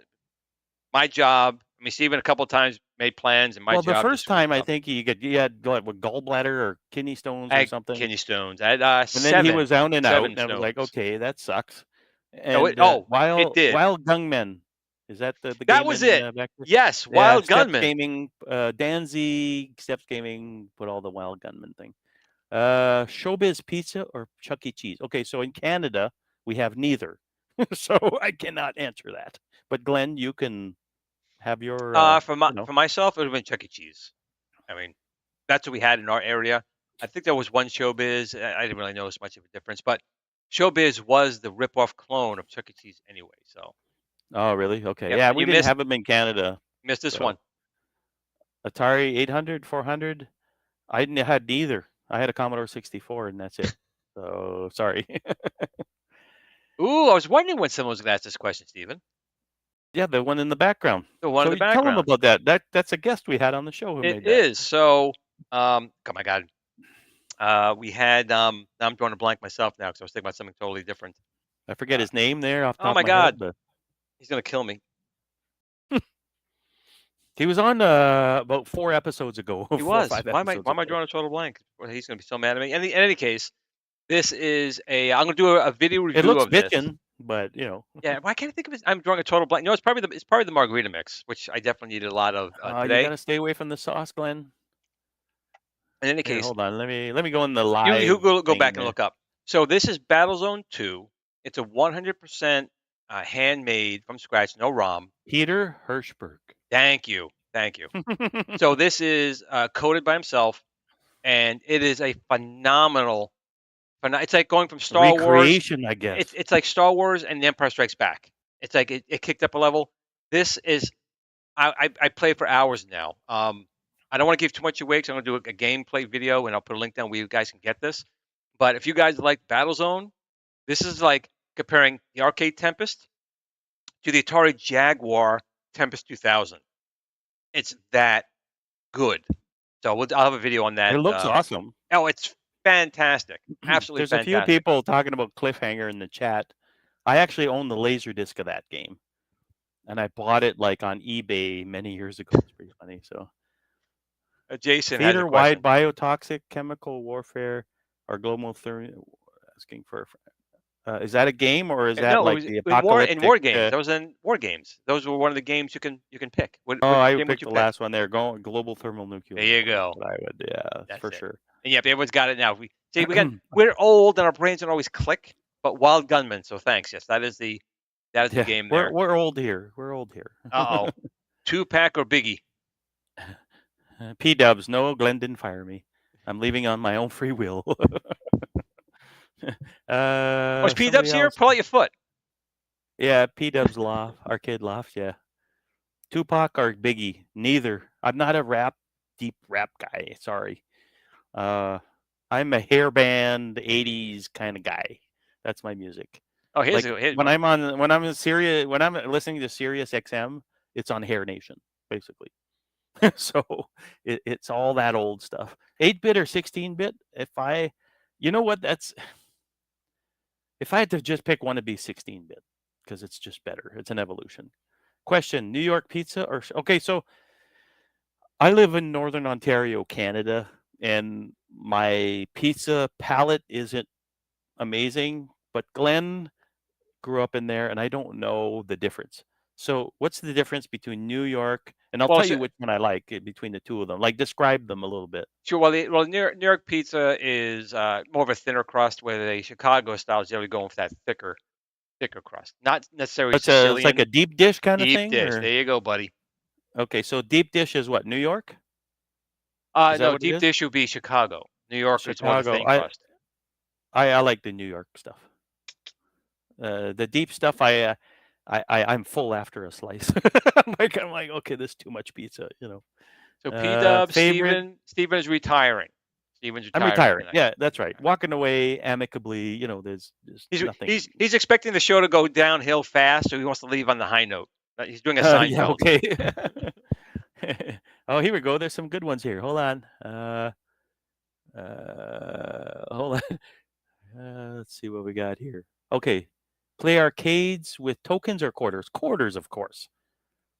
My job. I mean, Steven a couple of times made plans, and my job. Well, the first time I think you had what, gallbladder or kidney stones or something. Kidney stones. I had and then he was out and out, stones. and I was like, okay, that sucks. And, no, it did. Wild Gunmen. Is that the game? That was it. Yes, Wild Gunmen. Gaming, Danzig, Steps Gaming, put all the Wild Gunmen thing. Showbiz Pizza or Chuck E. Cheese? Okay, so in Canada we have neither, so I cannot answer that. But Glenn, you can have your. For myself, it would have been Chuck E. Cheese. I mean, that's what we had in our area. I think there was one Showbiz. I didn't really notice much of a difference, but Showbiz was the rip-off clone of Chuck E. Cheese anyway. So. Oh, really? Okay. Yep. Yeah, we didn't have them in Canada. Missed this one. Atari 800, 400. I didn't had neither. I had a Commodore 64, and that's it. So sorry. Ooh, I was wondering when someone was going to ask this question, Steven. Yeah, the one in the background. The one in the background. Tell them about that. That's a guest we had on the show who made that. It is. So, oh my God. We had, now I'm drawing a blank myself now because I was thinking about something totally different. I forget his name there off the top Oh my of my God. head, but... He's going to kill me. He was on about 4 episodes ago. He was. Why am I drawing a total blank? Well, he's going to be so mad at me. In any case, this is I'm going to do a video review of this. It looks bitchin', but you know. Yeah, why can't I think of it? I'm drawing a total blank. No, it's probably the margarita mix, which I definitely needed a lot of today. You got to stay away from the sauce, Glenn. In any case, hold on. Let me go in the live. You go back and look up. So this is Battlezone 2. It's a 100% handmade from scratch, no ROM. Peter Hirschberg. Thank you. So this is coded by himself, and it is a phenomenal. It's like going from Star Wars. Recreation, I guess. It's like Star Wars and The Empire Strikes Back. It's like it kicked up a level. This is. I play for hours now. I don't want to give too much away because I'm going to do a gameplay video, and I'll put a link down where you guys can get this. But if you guys like Battlezone, this is like comparing the Arcade Tempest to the Atari Jaguar Tempest 2000. It's that good. So I'll have a video on that. It looks awesome. Oh, it's fantastic. Absolutely There's fantastic. a few people talking about Cliffhanger in the chat. I actually own the Laserdisc of that game. And I bought it like on eBay many years ago. It's pretty funny. So Jason theater-wide biotoxic chemical warfare or global asking for is that a game or is that the apocalyptic? In war games. Those in war games. Those were one of the games you can pick. I picked the last one there. Global thermal nuclear. There you go. I would, that's for sure. And yeah, everyone's got it now. We're old and our brains don't always click. But Wild Gunman. So thanks. Yes, that is the game there. We're old here. Uh-oh. 2-pack or Biggie? P-dubs. No, Glenn didn't fire me. I'm leaving on my own free will. Was P-dubs here? Pull out your foot. Yeah, P-dubs Arcade Loft. Yeah. Tupac or Biggie? Neither. I'm not a deep rap guy. Sorry. I'm a hair band 80s kind of guy. That's my music. Oh, here's Like here's when I'm listening to Sirius XM, it's on Hair Nation, basically. So it's all that old stuff. 8-bit or 16-bit? You know what? If I had to just pick one, it'd be 16-bit because it's just better. It's an evolution. Question: New York pizza or okay? So I live in Northern Ontario, Canada, and my pizza palate isn't amazing. But Glenn grew up in there, and I don't know the difference. So, what's the difference between New York and I'll Well, tell so- you which one I like between the two of them. Like, describe them a little bit. sure. Well, New York pizza is more of a thinner crust, where the Chicago style is generally going for that thicker crust, not necessarily It's like Sicilian. a deep dish kind of Deep thing, dish. or There you go, buddy. okay. So deep dish is what, New York? Is that No, what it deep is? dish would be Chicago. New York is more the Chicago. thin crust. I like the New York stuff. The deep stuff, I'm full after a slice. I'm like, okay, this is too much pizza, you know. So P-Dub, Favorite? Steven is retiring. Steven's I'm retiring. retiring. Yeah, that's right. Walking away amicably. You know, there's nothing. He's expecting the show to go downhill fast, so he wants to leave on the high note. He's doing a Seinfeld. Yeah, okay. Oh, here we go. There's some good ones here. Hold on. Hold on. Let's see what we got here. Okay. Play arcades with tokens or quarters? Quarters, of course.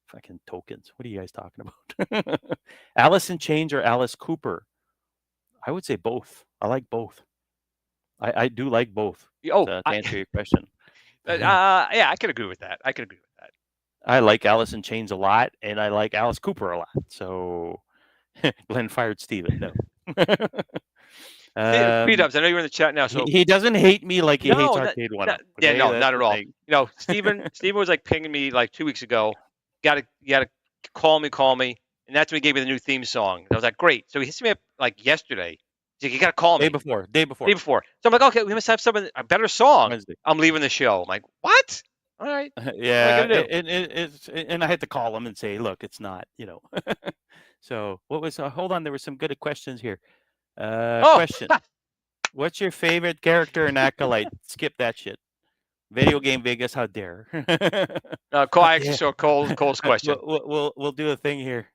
Fucking tokens. What are you guys talking about? Alice in Chains or Alice Cooper? I would say both. I like both. I do like both. To answer your question. Yeah, I can agree with that. I like Alice in Chains a lot, and I like Alice Cooper a lot. So Glenn fired Steven. No. P-Dubs, I know you're in the chat now. So he doesn't hate me like he hates Arcade One. Yeah, no, not at all. You know, Steven was like pinging me like 2 weeks ago. You gotta call me, and that's when he gave me the new theme song. And I was like, great. So he hits me up like yesterday. He's like, you gotta call me. Day before. So I'm like, okay, we must have a better song. Wednesday. I'm leaving the show. I'm like, what? All right. Yeah, and I had to call him and say, look, it's not, you know. So what was? Hold on, there were some good questions here. Question: what's your favorite character in Acolyte? Skip that shit. Video game Vegas, how dare? I actually saw Cole's question. We'll do a thing here.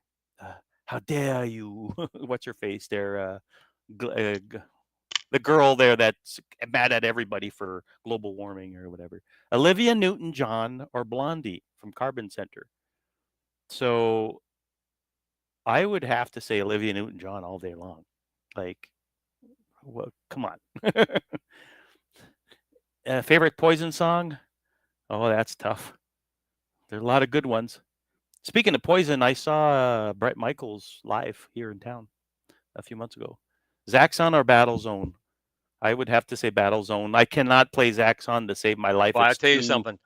How dare you? What's your face there? The girl there that's mad at everybody for global warming or whatever. Olivia Newton-John or Blondie from Carbon Center. So I would have to say Olivia Newton-John all day long. Like, well, come on. Favorite Poison song? Oh, that's tough. There are a lot of good ones. Speaking of Poison, I saw Bret Michaels live here in town a few months ago. Zaxxon or Battlezone? I would have to say Battlezone. I cannot play Zaxxon to save my life. Well, I'll tell you something.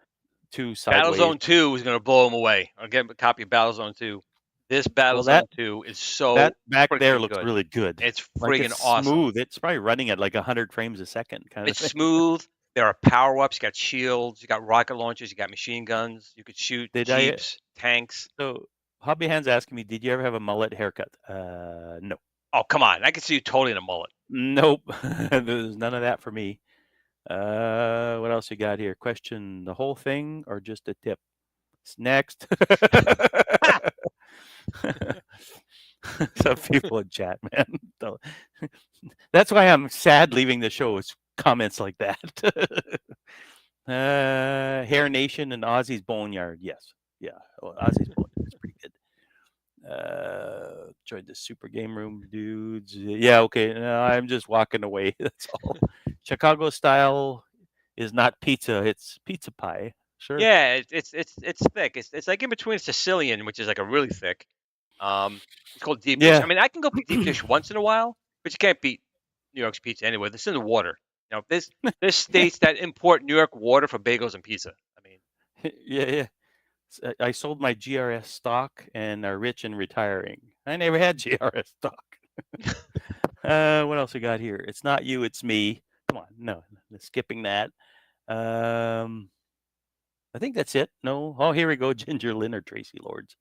Too sideways. Battlezone 2 is going to blow him away. I'll get a copy of Battlezone 2. This Battlezone 2 is so that back there looks good. really good. It's friggin' awesome. Smooth. It's probably running at like 100 frames a second. It's smooth. There are power-ups. You got shields. You got rocket launchers. You got machine guns. You could shoot jeeps, tanks. So Hobby Hand's asking me, did you ever have a mullet haircut? No. Oh, come on. I can see you totally in a mullet. Nope. There's none of that for me. What else you got here? Question the whole thing or just a tip? Next. Some people in chat, man. That's why I'm sad leaving the show. It's comments like that. Hair Nation and Ozzy's Boneyard. Yes. Yeah. Ozzy's Boneyard is pretty good. Joined the Super Game Room dudes. Yeah, okay. No, I'm just walking away. That's all. Chicago style is not pizza, it's pizza pie. Sure. Yeah, it's thick. It's like in between Sicilian, which is like a really thick. It's called deep dish. I mean, I can go deep dish once in a while, but you can't beat New York's pizza anyway. This is in the water. You know, there's states that import New York water for bagels and pizza. I mean, yeah. I sold my GRS stock and are rich and retiring. I never had GRS stock. What else we got here? It's not you, it's me. Come on, no, skipping that. I think that's it. No. Oh, here we go. Ginger Lynn or Tracy Lords.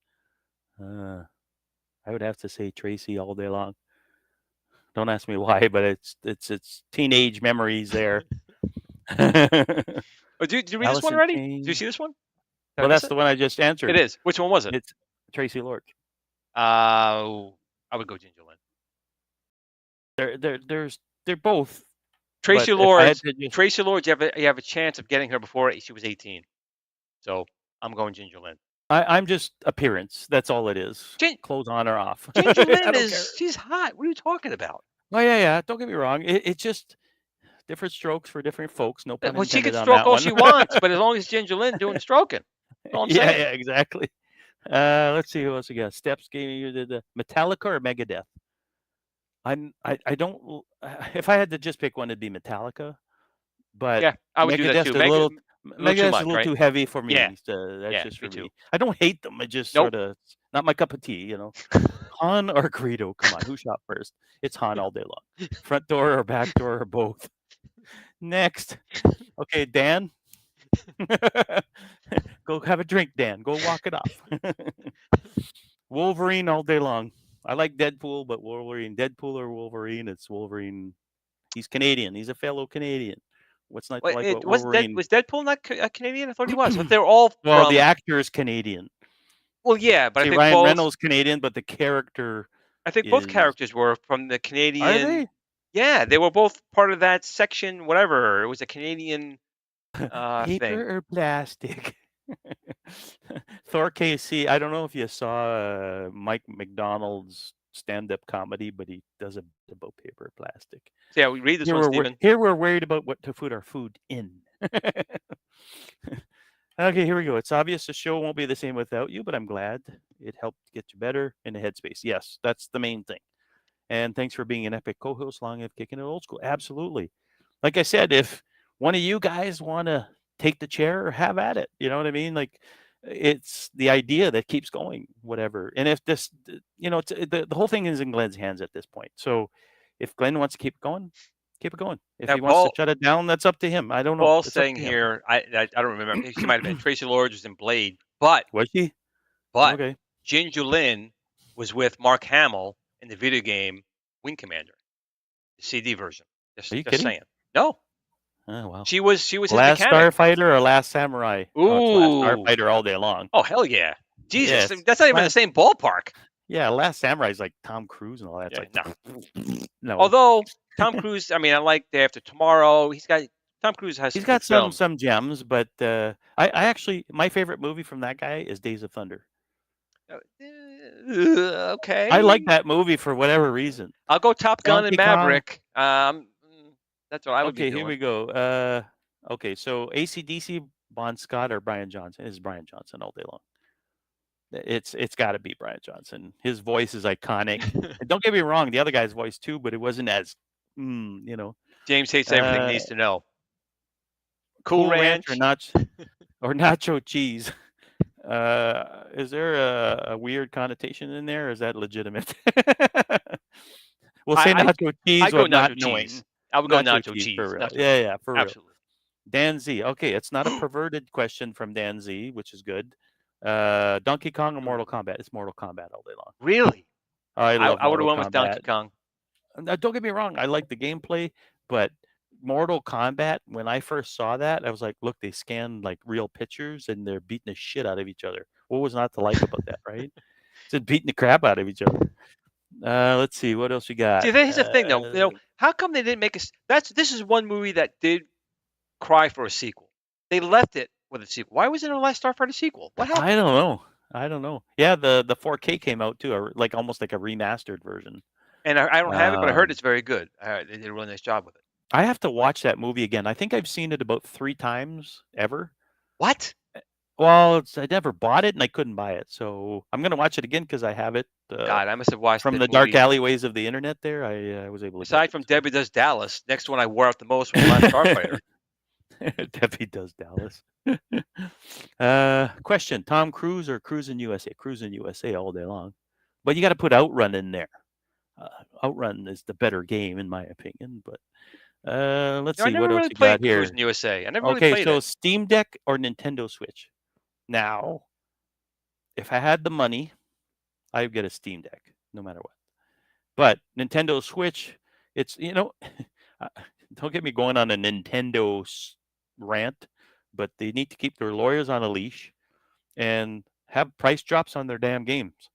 I would have to say Tracy all day long. Don't ask me why, but it's teenage memories there. Oh, did you read this one Allison already? Kane. Did you see this one? Did I Well, miss that's it? the one I just answered. It is. Which one was it? It's Tracy Lord. I would go Ginger Lynn. They're both. Tracy but if I had Lord. to just- Tracy Lord. You have a chance of getting her before she was 18. So I'm going Ginger Lynn. I'm just appearance. That's all it is. Gin- Clothes on or off. Ginger I Lynn don't is care. she's hot. What are you talking about? Oh yeah. Don't get me wrong. It's just different strokes for different folks. No pun Well, she intended can on stroke that all one. she wants, but as long as Ginger Lynn doing the stroking. That's all I'm saying. Yeah, exactly. Let's see who else we got. Steps gave me the Metallica or Megadeth. I don't. If I had to just pick one, it'd be Metallica. But Yeah, I would do that Megadeth too. is a little. too Megadeth's much, a little right? too heavy for me. Yeah. So that's Yeah, just me for too. me. I don't hate them. I just Nope. sort of not my cup of tea. You know, Han or Greedo. Come on, who shot first? It's Han all day long. Front door or back door or both. Next. Okay, Dan. Go have a drink, Dan. Go walk it off. Wolverine all day long. I like Deadpool, but Wolverine, Deadpool or Wolverine, it's Wolverine. He's Canadian. He's a fellow Canadian. What's not to like about Wolverine? Was Deadpool not Canadian? I thought he was. But they're all Well, from. the actor is Canadian. Well, yeah, but See, I think Ryan both. Reynolds Canadian, but the character. I think both is- characters were from the Canadian. Are they? Yeah, they were both part of that section. Whatever, it was a Canadian Paper thing. or plastic? Thor KC. I don't know if you saw Mike McDonald's stand-up comedy, but he does a bit about paper or plastic. So yeah, we read this one, Stephen. Here we're worried about what to put our food in. Okay, here we go. It's obvious the show won't be the same without you, but I'm glad it helped get you better in the headspace. Yes, that's the main thing. And thanks for being an epic co-host. Long live Kicking It Old School. Absolutely. Like I said, if one of you guys want to take the chair, have at it. You know what I mean? Like, it's the idea that keeps going, whatever. And if this, it's, the whole thing is in Glenn's hands at this point. So if Glenn wants to keep it going, keep it going. If Now, he wants Paul- to shut it down, that's up to him. I don't know. Paul's It's up saying to him. here, I don't remember. She might have been Tracy Lord was in Blade, but Was she? okay. Ginger Lynn was with Mark Hamill in the video game Wing Commander, the CD version. Are you just kidding? saying. No, Oh, wow. she was his Last mechanic. Starfighter or Last Samurai? Oh, it's Last Ooh. Starfighter all day long. Oh hell yeah, Jesus, Yes. that's not even the same ballpark. Yeah, Last Samurai is like Tom Cruise and all that. It's Yeah, like, no. Although Tom Cruise, I mean, I like Day After Tomorrow. Tom Cruise has. He's some got good films. some gems, but I actually, my favorite movie from that guy is Days of Thunder. Okay. I like that movie for whatever reason. I'll go Top Gun and Donkey Kong. Maverick. That's what I would be Okay, doing. here we go. Okay, so AC/DC, Bon Scott or Brian Johnson? It's Brian Johnson all day long. It's got to be Brian Johnson. His voice is iconic. And don't get me wrong, the other guy's voice too, but it wasn't as, James hates everything. Needs to know. Cool Ranch. or nacho cheese. Is there a weird connotation in there, or is that legitimate? We'll say nacho cheese I go or not nacho knowing. cheese. I would go nacho cheese. For real. Nacho Yeah, for real. Absolutely. Dan Z. Okay, it's not a perverted question from Dan Z, which is good. Donkey Kong or Mortal Kombat? It's Mortal Kombat all day long. Really? I love I would have Mortal went with Donkey Kombat. Kong. Don't get me wrong, I like the gameplay, but Mortal Kombat, when I first saw that, I was like, look, they scanned like real pictures and they're beating the shit out of each other. What was not to like about that, right? Just beating the crap out of each other. Let's see, what else we got? See, here's the thing, though. How come they didn't make this is one movie that did cry for a sequel. They left it with a sequel. Why wasn't a Last Starfighter sequel? What happened? I don't know. Yeah, the 4K came out too, like almost like a remastered version. And I don't have it, but I heard it's very good. They did a really nice job with it. I have to watch that movie again. I think I've seen it about 3 times ever. What? Well, I never bought it and I couldn't buy it, so I'm gonna watch it again because I have it. God, I must have watched from that the dark movie. alleyways of the internet. There, I was able to. Aside from Debbie Does Dallas, next one I wore out the most was Last Starfighter. Debbie Does Dallas. Question: Tom Cruise or Cruising USA? Cruising USA all day long, but you got to put Outrun in there. Outrun is the better game in my opinion, but let's see what else you got here. Cruising USA. I never really Okay, played so it. Steam Deck or Nintendo Switch? Now, if I had the money, I would get a Steam Deck no matter what. But Nintendo Switch, it's don't get me going on a Nintendo rant, but they need to keep their lawyers on a leash and have price drops on their damn games,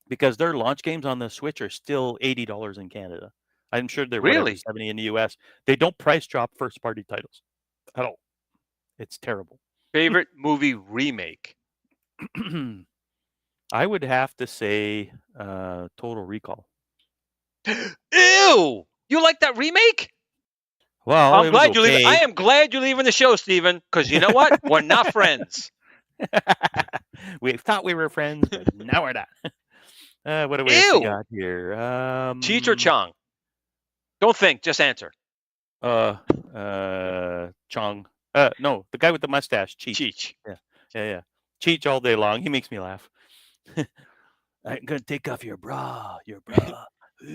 because their launch games on the Switch are still $80 in Canada. I'm sure they're whatever, Really? 70 in the US. They don't price drop first party titles at all. It's terrible. Favorite movie remake? I would have to say Total Recall. Ew! You like that remake? Well, I'm it was glad you leave. okay. I am glad you're leaving the show, Steven, because you know what? We're not friends. We thought we were friends, but now we're not. What do we Ew! got here? Cheech or Chong? Don't think, just answer. Chong. No, the guy with the mustache, Cheech. Cheech. Yeah. Cheech all day long. He makes me laugh. I'm gonna take off your bra.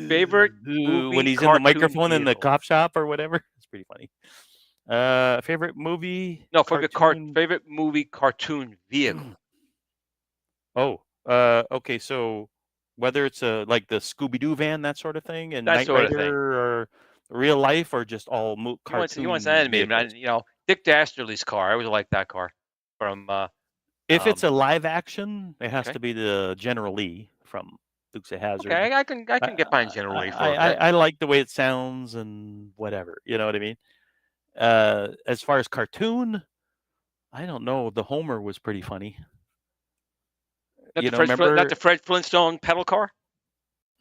Favorite movie when he's in the cartoon microphone in the vehicle? cop shop or whatever. It's pretty funny. Favorite movie? No, cartoon? favorite movie cartoon vehicle. Okay. So whether it's like the Scooby-Doo van, that sort of thing, and That Knight sort of Rider, thing. or real life, or just all cartoon. He wants animated. vehicles? Dick Dastardly's car. I always like that car. From If it's a live action, it has okay. to be the General Lee from Dukes of Hazzard. okay, I can get behind General Lee for a bit. I like the way it sounds and whatever. You know what I mean? As far as cartoon, I don't know. The Homer was pretty funny. Not You the know, Fred, remember? not the Fred Flintstone pedal car,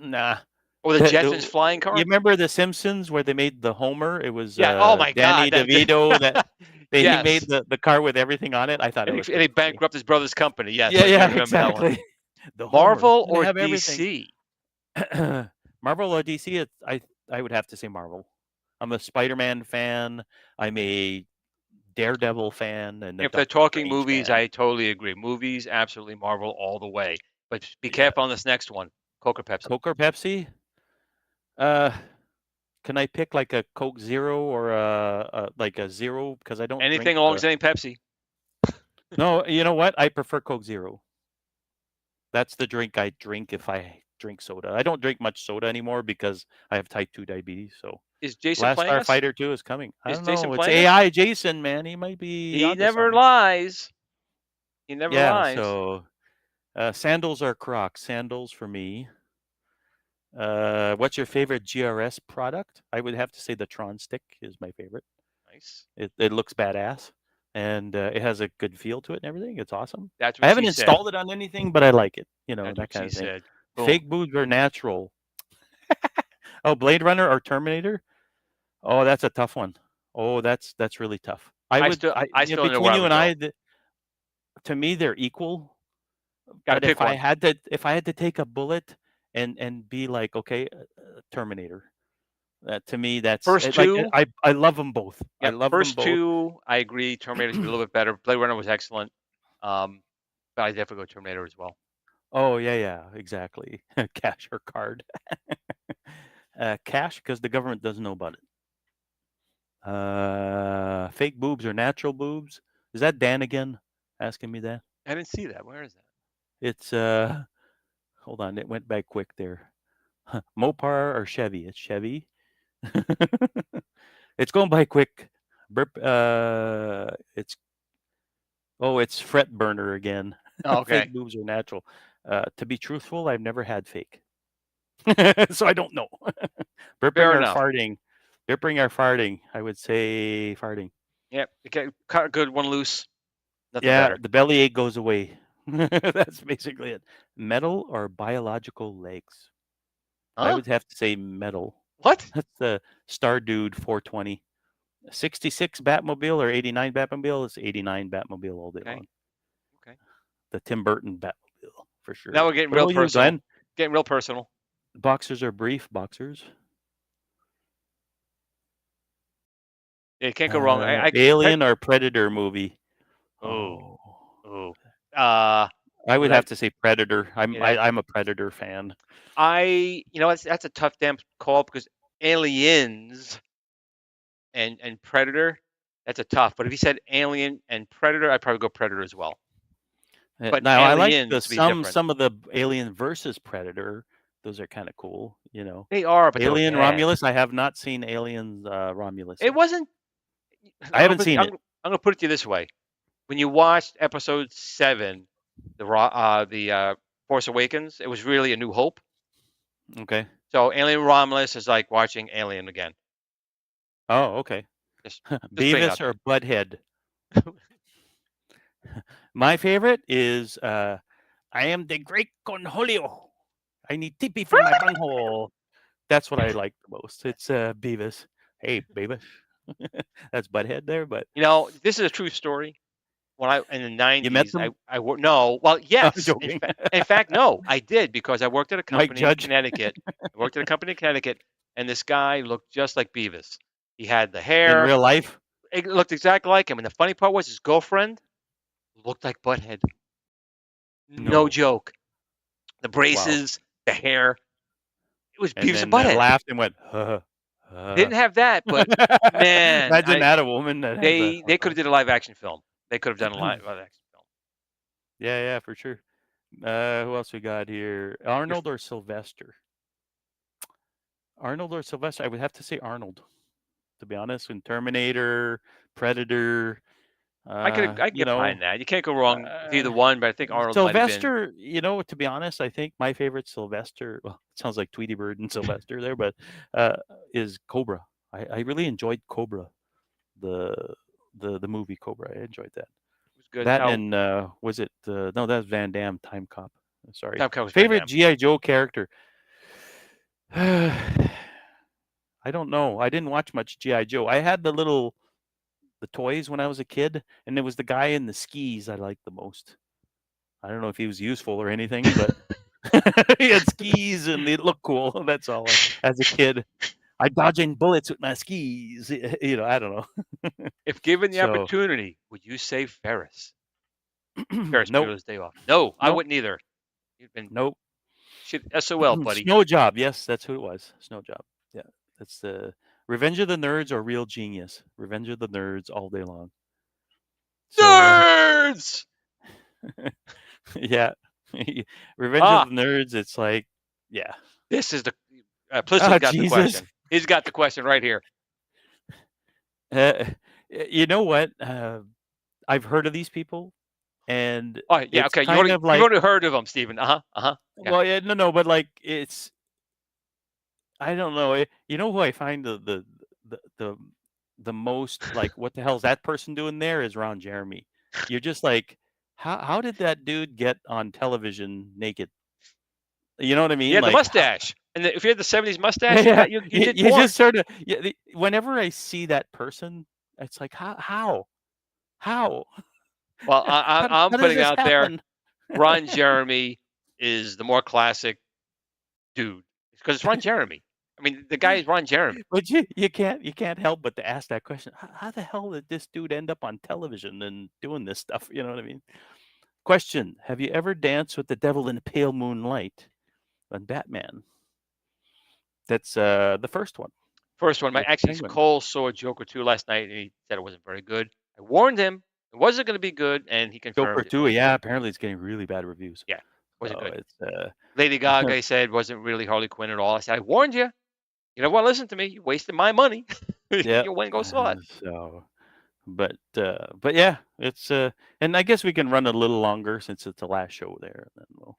Nah. or the Jetsons flying car. You remember The Simpsons where they made the Homer? It was Oh my Danny God, DeVito that he Yes. made the car with everything on it. I thought it was and he pretty funny. bankrupt his brother's company. Yes. Yeah, I do remember that one. exactly. The Homer, Marvel they or have everything. DC? Marvel or DC? I would have to say Marvel. I'm a Spider-Man fan. I'm a Daredevil fan, and If they're talking movies, I totally agree. Movies, absolutely Marvel all the way. But be careful on this next one. Coke or Pepsi? Coke or Pepsi? Can I pick like a Coke Zero or like a Zero, because I don't Anything drink along saying Pepsi. No, you know what? I prefer Coke Zero. That's the drink I drink if I drink soda. I don't drink much soda anymore because I have type 2 diabetes. So Is Jason Last playing us? Starfighter 2 is coming. I Is don't Jason know. It's playing us? AI Jason, man. He might be. He onto never something. lies. He never Yeah. lies. So sandals or Crocs? Sandals for me. What's your favorite GRS product? I would have to say the Tron stick is my favorite. Nice. It looks badass, and it has a good feel to it and everything. It's awesome. That's what I haven't she installed it on anything, but I like it. You know, That's that what kind she of thing. said. Boom. Fake boobs or natural? Oh, Blade Runner or Terminator? Oh, that's a tough one. Oh, that's really tough. I still don't know between where I you would and go. I, to me, they're equal. Gotta But pick one. if I had to take a bullet and be like, okay, Terminator. To me, that's First two. I love them both. I Yeah, love first them both. two, I agree. Terminator's a little bit better. Blade Runner was excellent. But I definitely go Terminator as well. Oh yeah, exactly. Cash or card? Cash, because the government doesn't know about it. Fake boobs or natural boobs? Is that Dan again asking me that? I didn't see that. Where is that? It's hold on, it went by quick there. Mopar or Chevy? It's Chevy. It's going by quick. It's fret burner again. Oh, okay. Fake boobs are natural. To be truthful, I've never had fake, so I don't know. Burping Fair or enough. farting? Burping or farting? I would say farting. Yep. Okay. Cut a good one loose. Nothing Yeah, better. the bellyache goes away. That's basically it. Metal or biological legs? I Huh? would have to say metal. What? That's the Star Dude 420. 66 Batmobile or 89 Batmobile? It's 89 Batmobile all day Okay. long. Okay. The Tim Burton Batmobile for sure. Now we're getting What real about you, personal. Glenn? Getting real personal. Boxers or brief? Boxers. Yeah, you can't go wrong. Alien or Predator movie? Oh. I would But have to say Predator. I'm a Predator fan. That's a tough damn call because Aliens and Predator, that's a tough. But if you said Alien and Predator, I'd probably go Predator as well. But Now I like Aliens be some different. of the Alien versus Predator. Those are kind of cool, They are, but they were Alien bad. Romulus. I have not seen Aliens Romulus. It yet. wasn't. I haven't seen it. I'm gonna put it to you this way: when you watched Episode 7, the Force Awakens, it was really A New Hope. Okay. So Alien Romulus is like watching Alien again. Oh, okay. Just Beavis or Butthead? My favorite is I am the great Cornholio. I need tippy for my bunghole. That's what I like the most. It's Beavis. Hey, Beavis. That's Butthead there, but this is a true story. When in the 90s, you met them? I worked. No, well, yes. joking. In fact, no, I did because I worked at a Mike company in Judge. Connecticut. I worked at a company in Connecticut, and this guy looked just like Beavis. He had the In hair. real life? It looked exactly like him. And the funny part was his girlfriend looked like Butthead. No joke. The braces, the hair. It was Beavis and Butthead. Laughed and went, Didn't have that, but man, imagine that a woman that they could have did a live action film. They could have done a live action film. Yeah, for sure. Who else we got here? Arnold or Sylvester? Arnold or Sylvester? I would have to say Arnold, to be honest. In Terminator, Predator. I could get behind that. You can't go wrong with either one, but I think Arnold Sylvester, might have been. to be honest, I think my favorite Sylvester, well, it sounds like Tweety Bird and Sylvester there, but is Cobra. I really enjoyed Cobra, the movie Cobra. I enjoyed that. It was good. That and was it? No, that's Van Damme, Time Cop. Sorry. Time Cop was favorite G.I. Joe character. I don't know. I didn't watch much G.I. Joe. I had the toys when I was a kid, and it was the guy in the skis I liked the most. I don't know if he was useful or anything, but he had skis and they looked cool. That's all. As a kid, I dodging bullets with my skis. I don't know. If given the opportunity, would you say Ferris? Ferris Bueller's Day Off. No, I wouldn't either. Nope. SOL, buddy. Snow Job. Yes, that's who it was. Snow Job. Yeah, that's the Revenge of the Nerds or Real Genius. Revenge of the Nerds all day long. Nerds. Yeah, Revenge of the Nerds. It's like, yeah. This is the Plisso's got the question. He's got the question right here. You know what? I've heard of these people, and yeah, okay. You've already heard of them, Stephen. Yeah. Well, yeah, no, but like it's. I don't know. You know who I find the most like, what the hell is that person doing there? Is Ron Jeremy. You're just like, how did that dude get on television naked? You know what I mean? Yeah, the mustache. And if you had the 70s mustache, you did you just sort of. Yeah, whenever I see that person, it's like, how? Well, I'm putting out there, Ron Jeremy is the more classic dude because it's Ron Jeremy. I mean, the guy is Ron Jeremy. But you can't help but to ask that question. How the hell did this dude end up on television and doing this stuff? You know what I mean? Question: have you ever danced with the devil in the pale moonlight on Batman? That's the first one. First one. Actually, Cole saw Joker 2 last night, and he said it wasn't very good. I warned him it wasn't going to be good, and he confirmed Joker 2, yeah, apparently it's getting really bad reviews. Yeah, wasn't good. It's, Lady Gaga, he said, wasn't really Harley Quinn at all. I said, I warned you. You know what? Listen to me. You wasted my money. Yeah. You went and go saw it. So, but yeah, it's and I guess we can run a little longer since it's the last show there. And then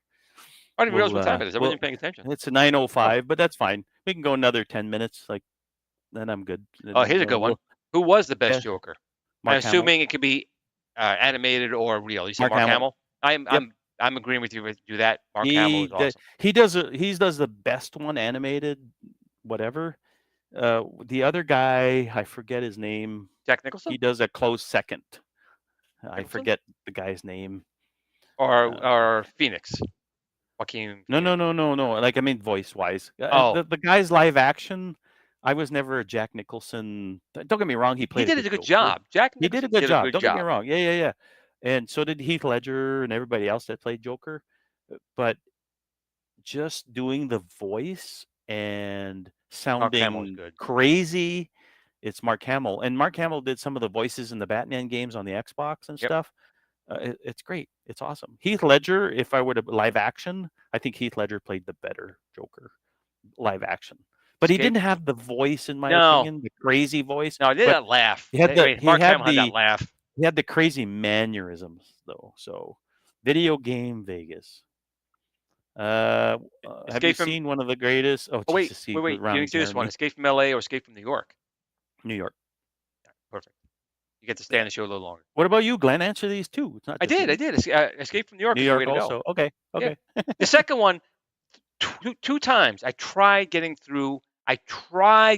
I didn't realize what time it is. I wasn't paying attention. It's a 9:05, but that's fine. We can go another 10 minutes. Like, then I'm good. Oh, here's a good one. Who was the best Joker? Mark I'm assuming it could be animated or real. You said Mark Hamill. I'm agreeing with you to do that. Mark Hamill is awesome. He does the best one, animated, whatever. The other guy, I forget his name. Jack Nicholson. He does a close second. I forget the guy's name. Or Phoenix. Joaquin. No. Like, I mean, voice wise. The guy's live action. I was never a Jack Nicholson. Don't get me wrong. He did a good job. Jack Nicholson he did a good job. Don't get me wrong. Yeah. And so did Heath Ledger and everybody else that played Joker. But just doing the voice and sounding crazy, it's Mark Hamill. And Mark Hamill did some of the voices in the Batman games on the Xbox and stuff. It's great. It's awesome. Heath Ledger, if I were to live action, I think Heath Ledger played the better Joker live action. But he Escape? didn't have the voice, in my No. opinion, the crazy voice. No, I did But not laugh. he had the Mark Hamill had that laugh. he had the crazy mannerisms though. So, video game Vegas. Have you Escape from- seen one of the greatest? Oh, Oh, wait. Jesus, see, You Ron didn't see this one. Jeremy. Escape from LA or Escape from New York? New York. Perfect. You get to stay on the show a little longer. What about you, Glenn? Answer these two. It's not I just did. me. Escape from New York New is the way York to also. go. Okay. Okay. The second one, two times. I tried getting through. From LA?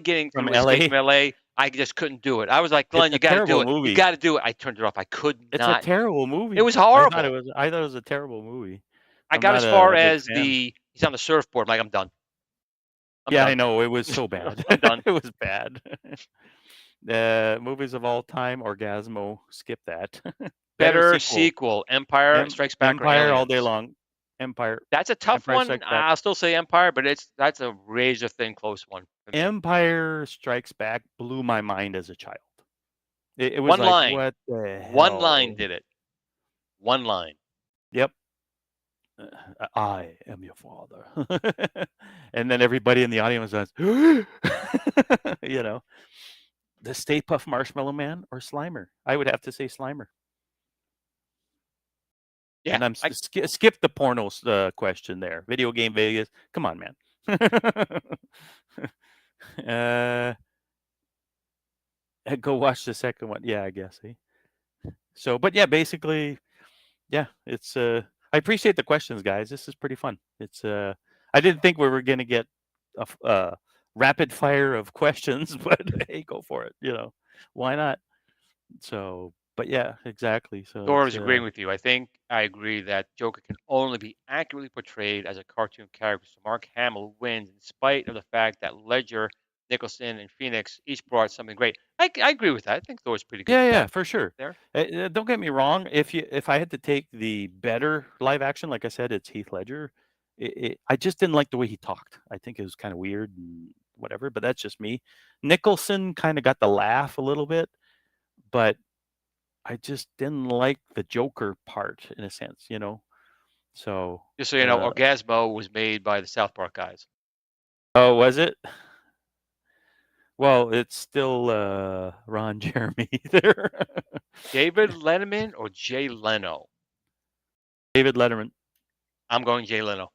Escape from LA. I just couldn't do it. I was like, Glenn, It's you a got to do terrible it. movie. You got to do it. I turned it off. I could It's not. a terrible movie. It was horrible. I thought it was a terrible movie. I I'm got not as a far big as fan. he's on the surfboard. I'm like, I'm done. I'm Yeah, done. I know. It was so bad. I'm done. It was bad. Movies of all time, Orgasmo. Skip that. Better sequel. Empire Strikes Back. or Empire all day Aliens. long. Empire. That's a tough Empire one. Strikes Back. I'll still say Empire, but that's a razor thin close one. for me. Empire Strikes Back blew my mind as a child. It was One like, line. what the hell? One line did it. One line. Yep. I am your father. And then everybody in the audience says, you know, the Stay Puft Marshmallow Man or Slimer? I would have to say Slimer. Yeah. And I'm skip the pornos question there. Video game Vegas. Come on, man. Go watch the second one. Yeah, I guess. So, but yeah, basically, yeah, it's I appreciate the questions, guys. This is pretty fun. It's I didn't think we were gonna get a rapid fire of questions, but hey, go for it. You know, why not? So, but yeah, exactly. So Thor is agreeing with you. I agree that Joker can only be accurately portrayed as a cartoon character. So Mark Hamill wins in spite of the fact that Ledger, Nicholson, and Phoenix each brought something great. I agree with that. I think Thor's pretty good. Yeah, for sure. There. Don't get me wrong. If I had to take the better live action, like I said, it's Heath Ledger. I just didn't like the way he talked. I think it was kind of weird and whatever, but that's just me. Nicholson kind of got the laugh a little bit, but I just didn't like the Joker part in a sense, you know. So Just so you know, Orgasmo was made by the South Park guys. oh, was it? Well, it's still Ron Jeremy there. David Letterman or Jay Leno? David Letterman. I'm going Jay Leno.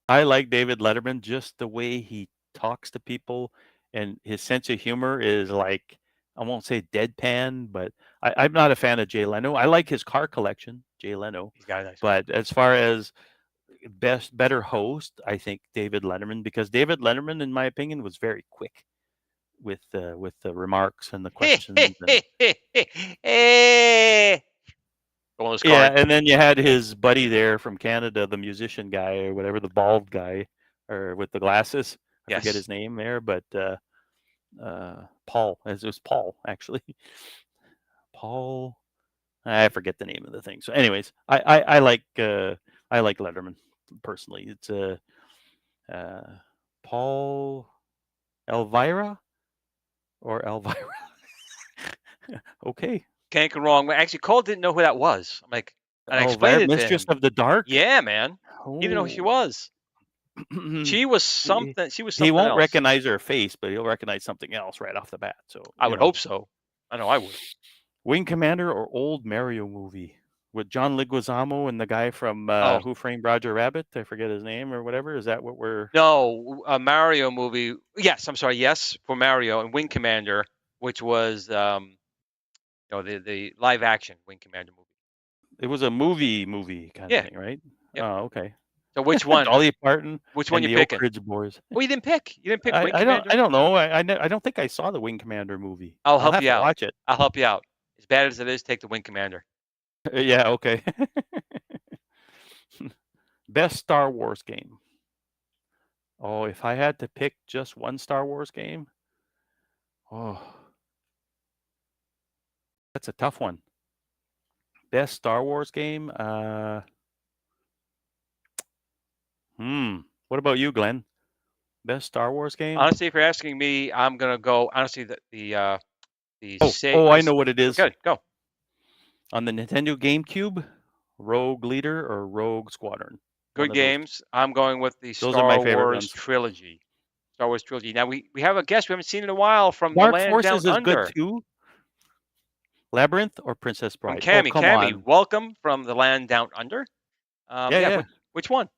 I like David Letterman, just the way he talks to people, and his sense of humor is like, I won't say deadpan, but I'm not a fan of Jay Leno. I like his car collection, Jay Leno. He's got a nice. But as far as better host, I think David Letterman, because David Letterman, in my opinion, was very quick with the remarks and the questions. Yeah, and then you had his buddy there from Canada, the musician guy or whatever, the bald guy, or with the glasses. I forget his name there, but Paul. It was Paul, actually. Paul. I forget the name of the thing. So, anyways, I like Letterman personally. It's Paul Elvira or Elvira. Okay. Can't go wrong. Actually, Cole didn't know who that was. I'm like, and I explained it to Mistress him. of the Dark. Yeah, man. He didn't know who she was. She was something. She was something He won't else. recognize her face, but he'll recognize something else right off the bat. So I would hope so. I know I would. Wing Commander or old Mario movie with John Leguizamo and the guy from Who Framed Roger Rabbit? I forget his name or whatever. Is that what we're? No, a Mario movie. Yes, I'm sorry. Yes, for Mario and Wing Commander, which was the live action Wing Commander movie. It was a movie kind of thing, right? Yep. Oh, okay. So which one? Dolly Parton. Which one and you the picking? Oak Ridge Boys. Well, you didn't pick. You didn't pick Wing I Commander. I don't know. I don't think I saw the Wing Commander movie. I'll help have you to out. Watch it. I'll help you out. As bad as it is, take the Wing Commander. Yeah. Okay. Best Star Wars game. Oh, if I had to pick just one Star Wars game, that's a tough one. Best Star Wars game. What about you, Glenn? Best Star Wars game? Honestly, if you're asking me, I'm gonna go. Honestly, I know what it is. Good, go. On the Nintendo GameCube, Rogue Leader or Rogue Squadron. Good games. I'm going with the Those are my Star favorite Wars ones. trilogy. Star Wars trilogy. Now we have a guest we haven't seen in a while from the Dark land down Forces is good under. too. Labyrinth or Princess From Bride? Cammy. Oh, come Cammy, on. welcome from the land down under. Yeah. Which one?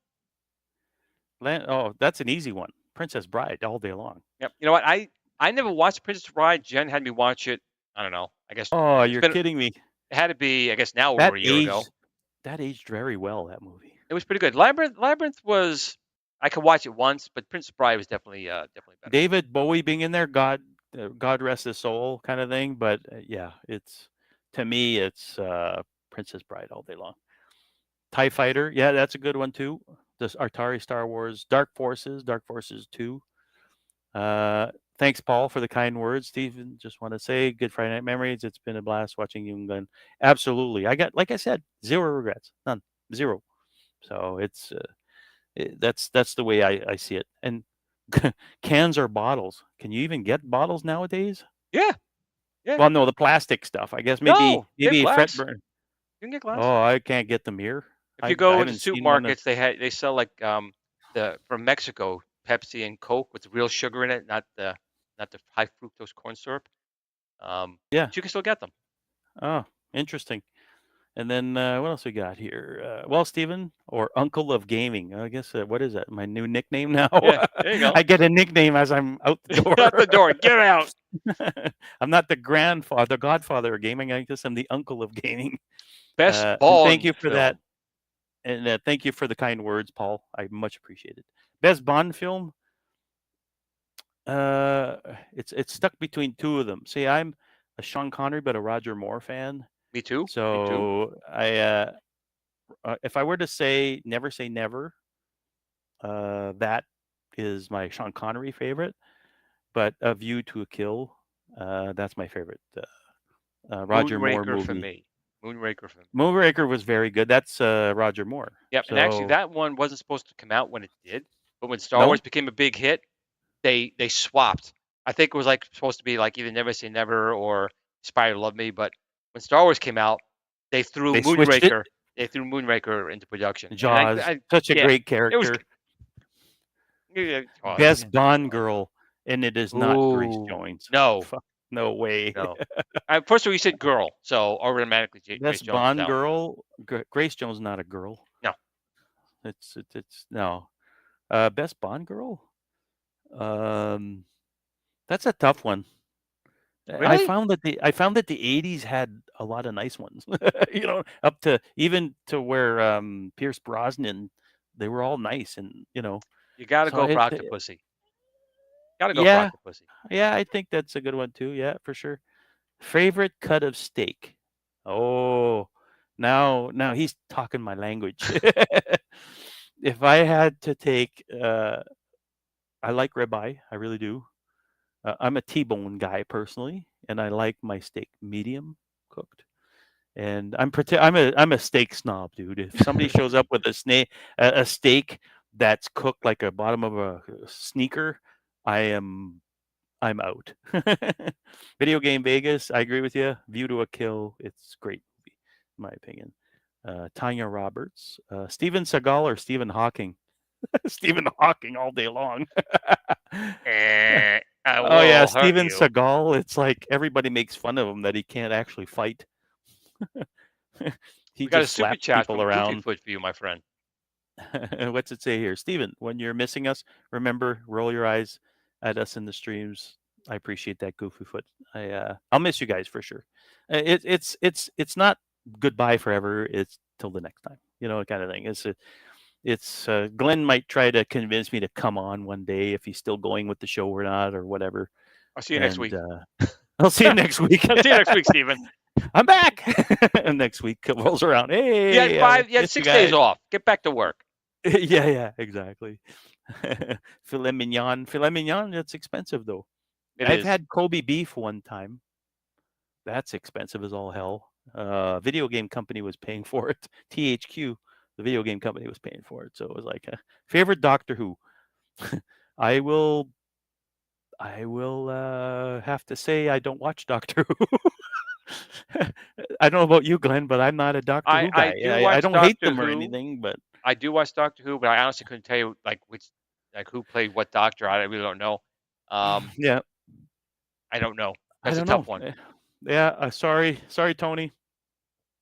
Oh, that's an easy one. Princess Bride all day long. Yep. You know what? I never watched Princess Bride. Jen had me watch it. I don't know. I guess Oh, it's you're been. kidding me. It had to be. I guess now That over a year ago. aged very well, that movie. It was pretty good. Labyrinth was. I could watch it once, but Princess Bride was definitely better. David Bowie being in there, God rest his soul, kind of thing. But yeah, to me, it's Princess Bride all day long. TIE Fighter, yeah, that's a good one too. This Atari Star Wars, Dark Forces 2. Thanks, Paul, for the kind words. Stephen, just want to say, good Friday night memories. It's been a blast watching you and Glenn. Absolutely, I got, like I said, zero regrets, none, zero. So it's that's the way I see it. And cans or bottles? Can you even get bottles nowadays? Yeah. Well, no, the plastic stuff. I guess maybe glass. Fretburn. You can get glass. Oh, I can't get them here. If you go into supermarkets, they sell like from Mexico, Pepsi and Coke with real sugar in it, not the high fructose corn syrup. Yeah, but you can still get them. Oh, interesting. And then what else we got here? Well, Stephen, or Uncle of Gaming. I guess what is that? My new nickname now. Yeah, there you go. I get a nickname as I'm out the door. Out the door. Get out. I'm not the godfather of gaming. I guess I'm the uncle of gaming. Best Bond. Thank you for that, and thank you for the kind words, Paul. I much appreciate it. Best Bond film. It's stuck between two of them. See, I'm a Sean Connery but a Roger Moore fan. Me too. So I if I were to say never, that is my Sean Connery favorite. But A View to a Kill, that's my favorite Roger Moore movie. For me. Moonraker for me. Moonraker was very good. That's Roger Moore. Yep, and actually that one wasn't supposed to come out when it did, but when Star Wars became a big hit, they swapped. I think it was like supposed to be like either Never Say Never or Inspire to Love Me, but when Star Wars came out, they threw Moonraker. They threw Moonraker into production. Jaws, such a great character. Best Bond girl, and it is not Grace Jones. No, no way. No. First of all, you said girl, so automatically Best Bond girl. Grace Jones not a girl. No, it's no. Best Bond girl. That's a tough one. Really? I found that the 80s had a lot of nice ones. Up to even to where Pierce Brosnan, they were all nice, and you got to go for Octopussy. Got to go for Octopussy. Yeah, I think that's a good one too. Yeah, for sure. Favorite cut of steak. Oh, now he's talking my language. If I had to take, I like ribeye. I really do. I'm a T-bone guy personally, and I like my steak medium cooked. And I'm a steak snob, dude. If somebody shows up with a steak that's cooked like a bottom of a sneaker, I'm out. Video Game Vegas, I agree with you. View to a Kill, it's a great movie, in my opinion. Tanya Roberts, Steven Seagal or Stephen Hawking? Stephen Hawking all day long. Oh yeah, Steven Seagal. It's like everybody makes fun of him that he can't actually fight. He got a super chat people around. Foot for you, my friend. What's it say here, Steven? When you're missing us, remember, roll your eyes at us in the streams. I appreciate that, Goofy Foot. I'll miss you guys for sure. It's not goodbye forever. It's till the next time, kind of thing. It's Glenn might try to convince me to come on one day if he's still going with the show or not or whatever. I'll see you next week. I'll see you next week. I'll see you next week, Stephen. I'm back. And next week rolls around. Hey, you had 6 days off. Get back to work. Yeah, exactly. Filet mignon, that's expensive though. I've had Kobe beef one time. That's expensive as all hell. Video game company was paying for it. THQ, the video game company, was paying for it. So it was like favorite Doctor Who. I will have to say I don't watch Doctor Who. I don't know about you, Glenn, but I'm not a Doctor Who guy. do I watch don't hate Doctor them or Who. anything, but I do watch Doctor Who, but I honestly couldn't tell you like who played what Doctor. I really don't know. yeah, I don't know. I That's a don't tough know. one. Yeah, sorry, Tony.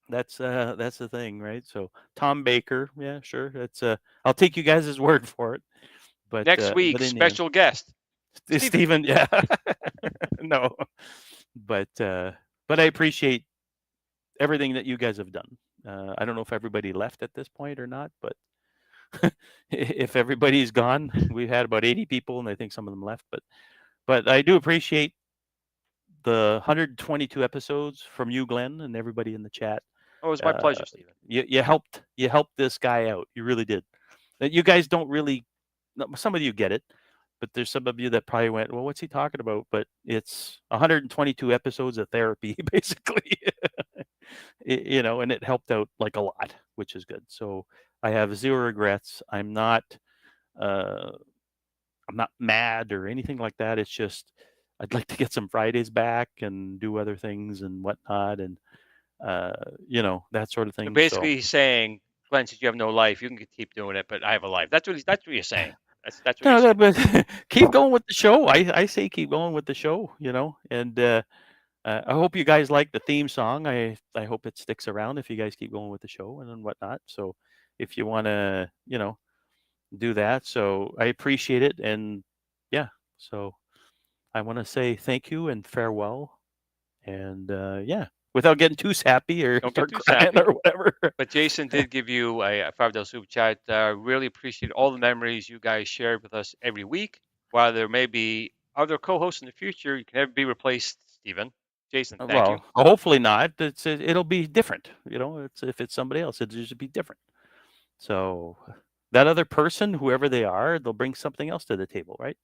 That's the thing, right? So Tom Baker, yeah, sure. That's I'll take you guys' word for it. But Next week, but in the end, special guest. Stephen, yeah, no, but I appreciate everything that you guys have done. I don't know if everybody left at this point or not, but if everybody's gone, we've had about 80 people, and I think some of them left. But I do appreciate the 122 episodes from you, Glenn, and everybody in the chat. Oh, it was my pleasure, Stephen. You helped this guy out. You really did. You guys don't really. Some of you get it, but there's some of you that probably went, well, what's he talking about? But it's 122 episodes of therapy, basically. And it helped out like a lot, which is good. So I have zero regrets. I'm not mad or anything like that. It's just I'd like to get some Fridays back and do other things and whatnot, and that sort of thing. So basically, he's saying, Glenn, since you have no life, you can keep doing it, but I have a life. That's what you're saying. That's what you're saying. But keep going with the show. I say keep going with the show. And I hope you guys like the theme song. I hope it sticks around if you guys keep going with the show and whatnot. So if you want to, do that, so I appreciate it. And yeah, so I want to say thank you and farewell. And without getting too sappy or Don't start get too crying sappy. or whatever. But Jason did give you a $5 super chat. Really appreciate all the memories you guys shared with us every week. While there may be other co-hosts in the future, you can never be replaced, Stephen. Jason, thank you. Hopefully not. It'll be different. If it's somebody else, it'll just be different. So that other person, whoever they are, they'll bring something else to the table, right?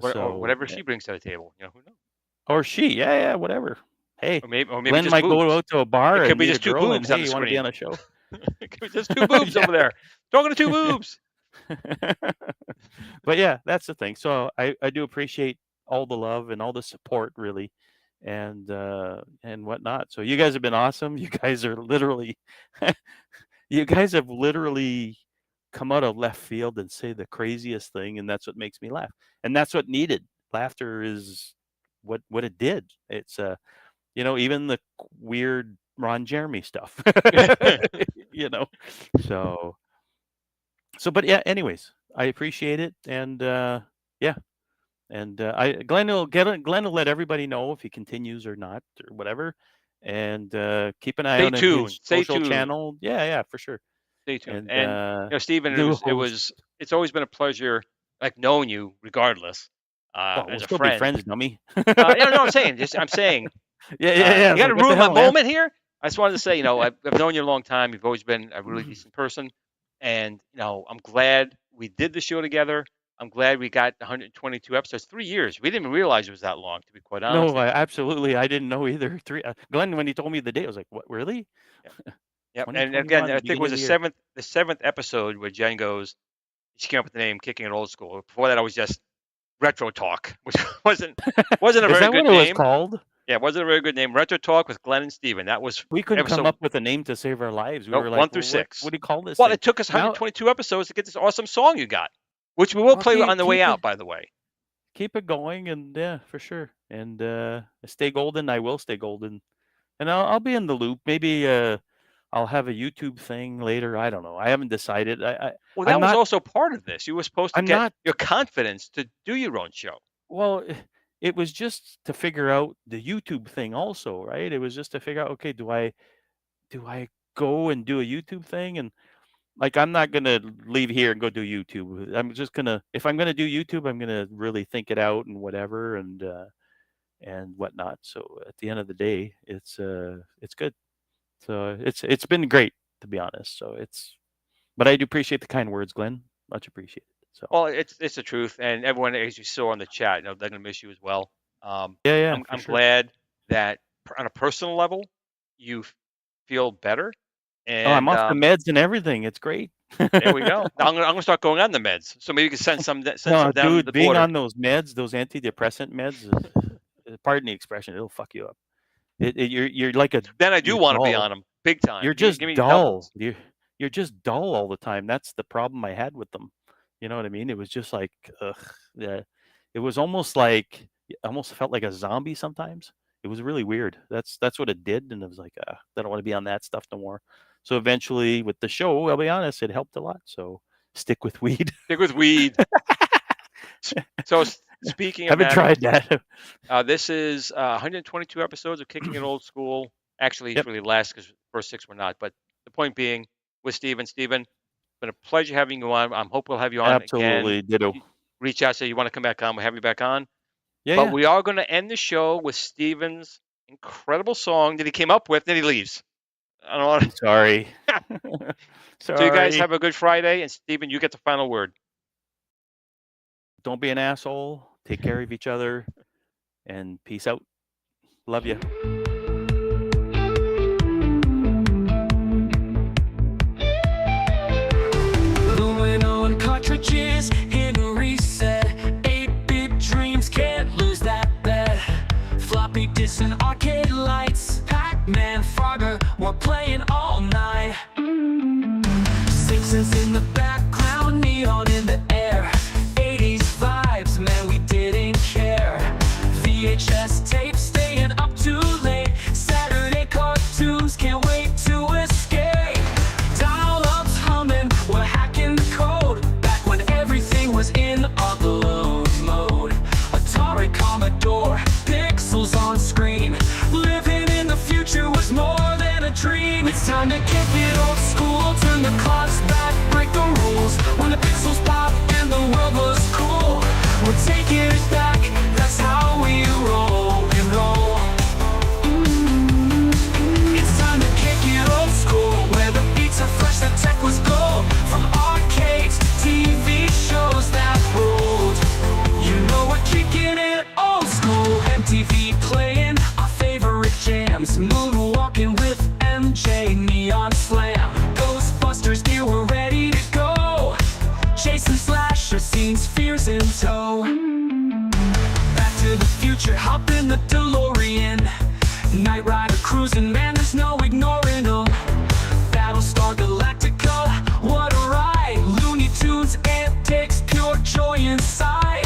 Or whatever she brings to the table. Who knows? Or she, yeah, whatever. Hey, or maybe Glenn might boobs. go out to a bar It could and be meet just a two girl boobs and, on hey, the you want to be screen. on a show? It could be just two boobs over there. Talking to two boobs. But yeah, that's the thing. So I do appreciate all the love and all the support, really, and whatnot. So you guys have been awesome. You guys are literally, you guys have literally come out of left field and say the craziest thing, and that's what makes me laugh. And that's what needed. Laughter is what it did. It's even the weird Ron Jeremy stuff. So but yeah, anyways, I appreciate it, and yeah. And Glenn will let everybody know if he continues or not or whatever, and keep an eye on his social channel. Yeah, for sure. Stay tuned. And Stephen, it's always been a pleasure, like knowing you, regardless. As a friend, be friends, dummy. I'm saying. Yeah. You got to ruin my moment here. I just wanted to say, I've known you a long time. You've always been a really decent person, and I'm glad we did the show together. I'm glad we got 122 episodes. 3 years. We didn't even realize it was that long, to be quite honest. No, absolutely. I didn't know either. Glenn, when he told me the day, I was like, "What? Really?" Yeah. And again, I think it was the seventh episode where Jen goes, she came up with the name "Kicking It Old School." Before that, I was just Retro Talk, which wasn't a very good name. Is that what it was called? Yeah, it wasn't a very good name. Retro Talk with Glenn and Stephen. That was. We couldn't come up with a name to save our lives. We were like, 1 through 6. What do you call this? Well, it took us 122 episodes to get this awesome song you got, which we will play on the way out, by the way. Keep it going, and yeah, for sure. And stay golden. I will stay golden, and I'll be in the loop. Maybe I'll have a YouTube thing later. I don't know. I haven't decided. Well, that was also part of this. You were supposed to get your confidence to do your own show. Well, it was just to figure out the YouTube thing also, right? It was just to figure out, okay, do I go and do a YouTube thing? And like, I'm not going to leave here and go do YouTube. I'm just going to, if I'm going to do YouTube, I'm going to really think it out and whatever and whatnot. So at the end of the day, it's good. So it's been great, to be honest. So but I do appreciate the kind words, Glenn. Much appreciated. So. Well, it's the truth, and everyone, as you saw on the chat, they're gonna miss you as well. Yeah. I'm glad that on a personal level, you feel better. And I'm off the meds and everything. It's great. There we go. Now I'm gonna start going on the meds, so maybe you can send some down dude, the being border. on those meds, those antidepressant meds, pardon the expression, it'll fuck you up. You're like a. Then I do you're want to be dull. on them big time. You're Give me- just give me dull. doubles. You're just dull all the time. That's the problem I had with them. You know what I mean? It was just like, ugh. Yeah. It was almost like, it almost felt like a zombie sometimes. It was really weird. That's what it did, and it was like, I don't want to be on that stuff no more. So eventually, with the show, I'll be honest, it helped a lot. So stick with weed. Stick with weed. So speaking of Haven't tried that. this is 122 episodes of Kicking It Old School. Actually, it's Yep. really less because the first 6 were not. But the point being, with Steven. Steven, it's been a pleasure having you on. I hope we'll have you on Absolutely, again. ditto. Reach out, say you want to come back on. We'll have you back on. Yeah, But yeah. we are going to end the show with Steven's incredible song that he came up with. Then he leaves. I don't want to. Sorry. So you guys Sorry. have a good Friday, and Steven, you get the final word. Don't be an asshole. Take care of each other, and peace out. Love you. Gluing on cartridges, hidden reset. 8-bit dreams, can't lose that bet. Floppy disks and arcade lights. Pac-Man, Frogger, we're playing all night. Sixes in the background, neon in the air. 80s vibes, man, we didn't care. VHS tapes, staying up too late. Saturday cartoons, can't wait to escape. Dial-ups humming, we're hacking the code. Back when everything was in upload mode. Atari, Commodore, pixels on screen. Living in the future was more than a dream. It's time to kick it old school. Turn the clocks back, break the rules. When the pixels pop and the world was cool. We're taking it back, that's how we roll and roll. It's time to kick it old school, where the beats are fresh, the tech was gold. From arcades, TV shows that ruled. You know we're kicking it old school. MTV playing our favorite jams. Moonwalking with MJ, Neon Slam. Ghostbusters gear, we're ready to go. Chasing slasher scenes, fears in tow. Back to the future, hop in the DeLorean. Knight Rider cruising, man, there's no ignoring them. Battlestar Galactica, what a ride. Looney Tunes, antics, pure joy inside.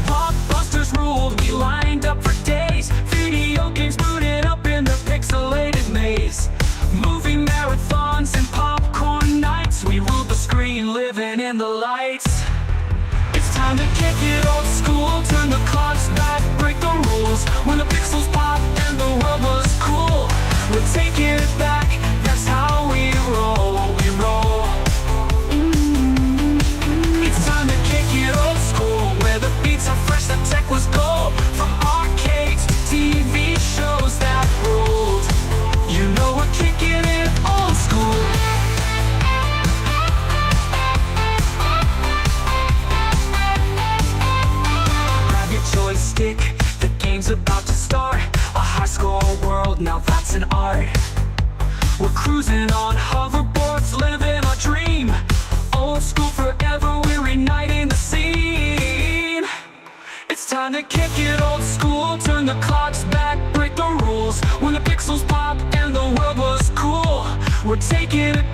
Blockbusters ruled, we lined up for days. Video games booted up in the pixelated maze. Movie marathons and popcorn nights. We ruled the screen, living in the lights. It's time to kick it old school. Turn the clocks back, break the rules. When the pixels pop and the world was cool. We're taking it back, that's how we roll, we roll. It's time to kick it old school, where the beats are fresh, the tech was gold. From arcades to TV shows that ruled. You know we're kicking it old school. Grab your joystick, the game's about to start. A high score world, now that's an art. We're cruising on hoverboards, living our dream. Old school forever, we're igniting the scene. It's time to kick it old school. Turn the clocks back, break the rules. When the pixels pop and the world was cool. We're taking it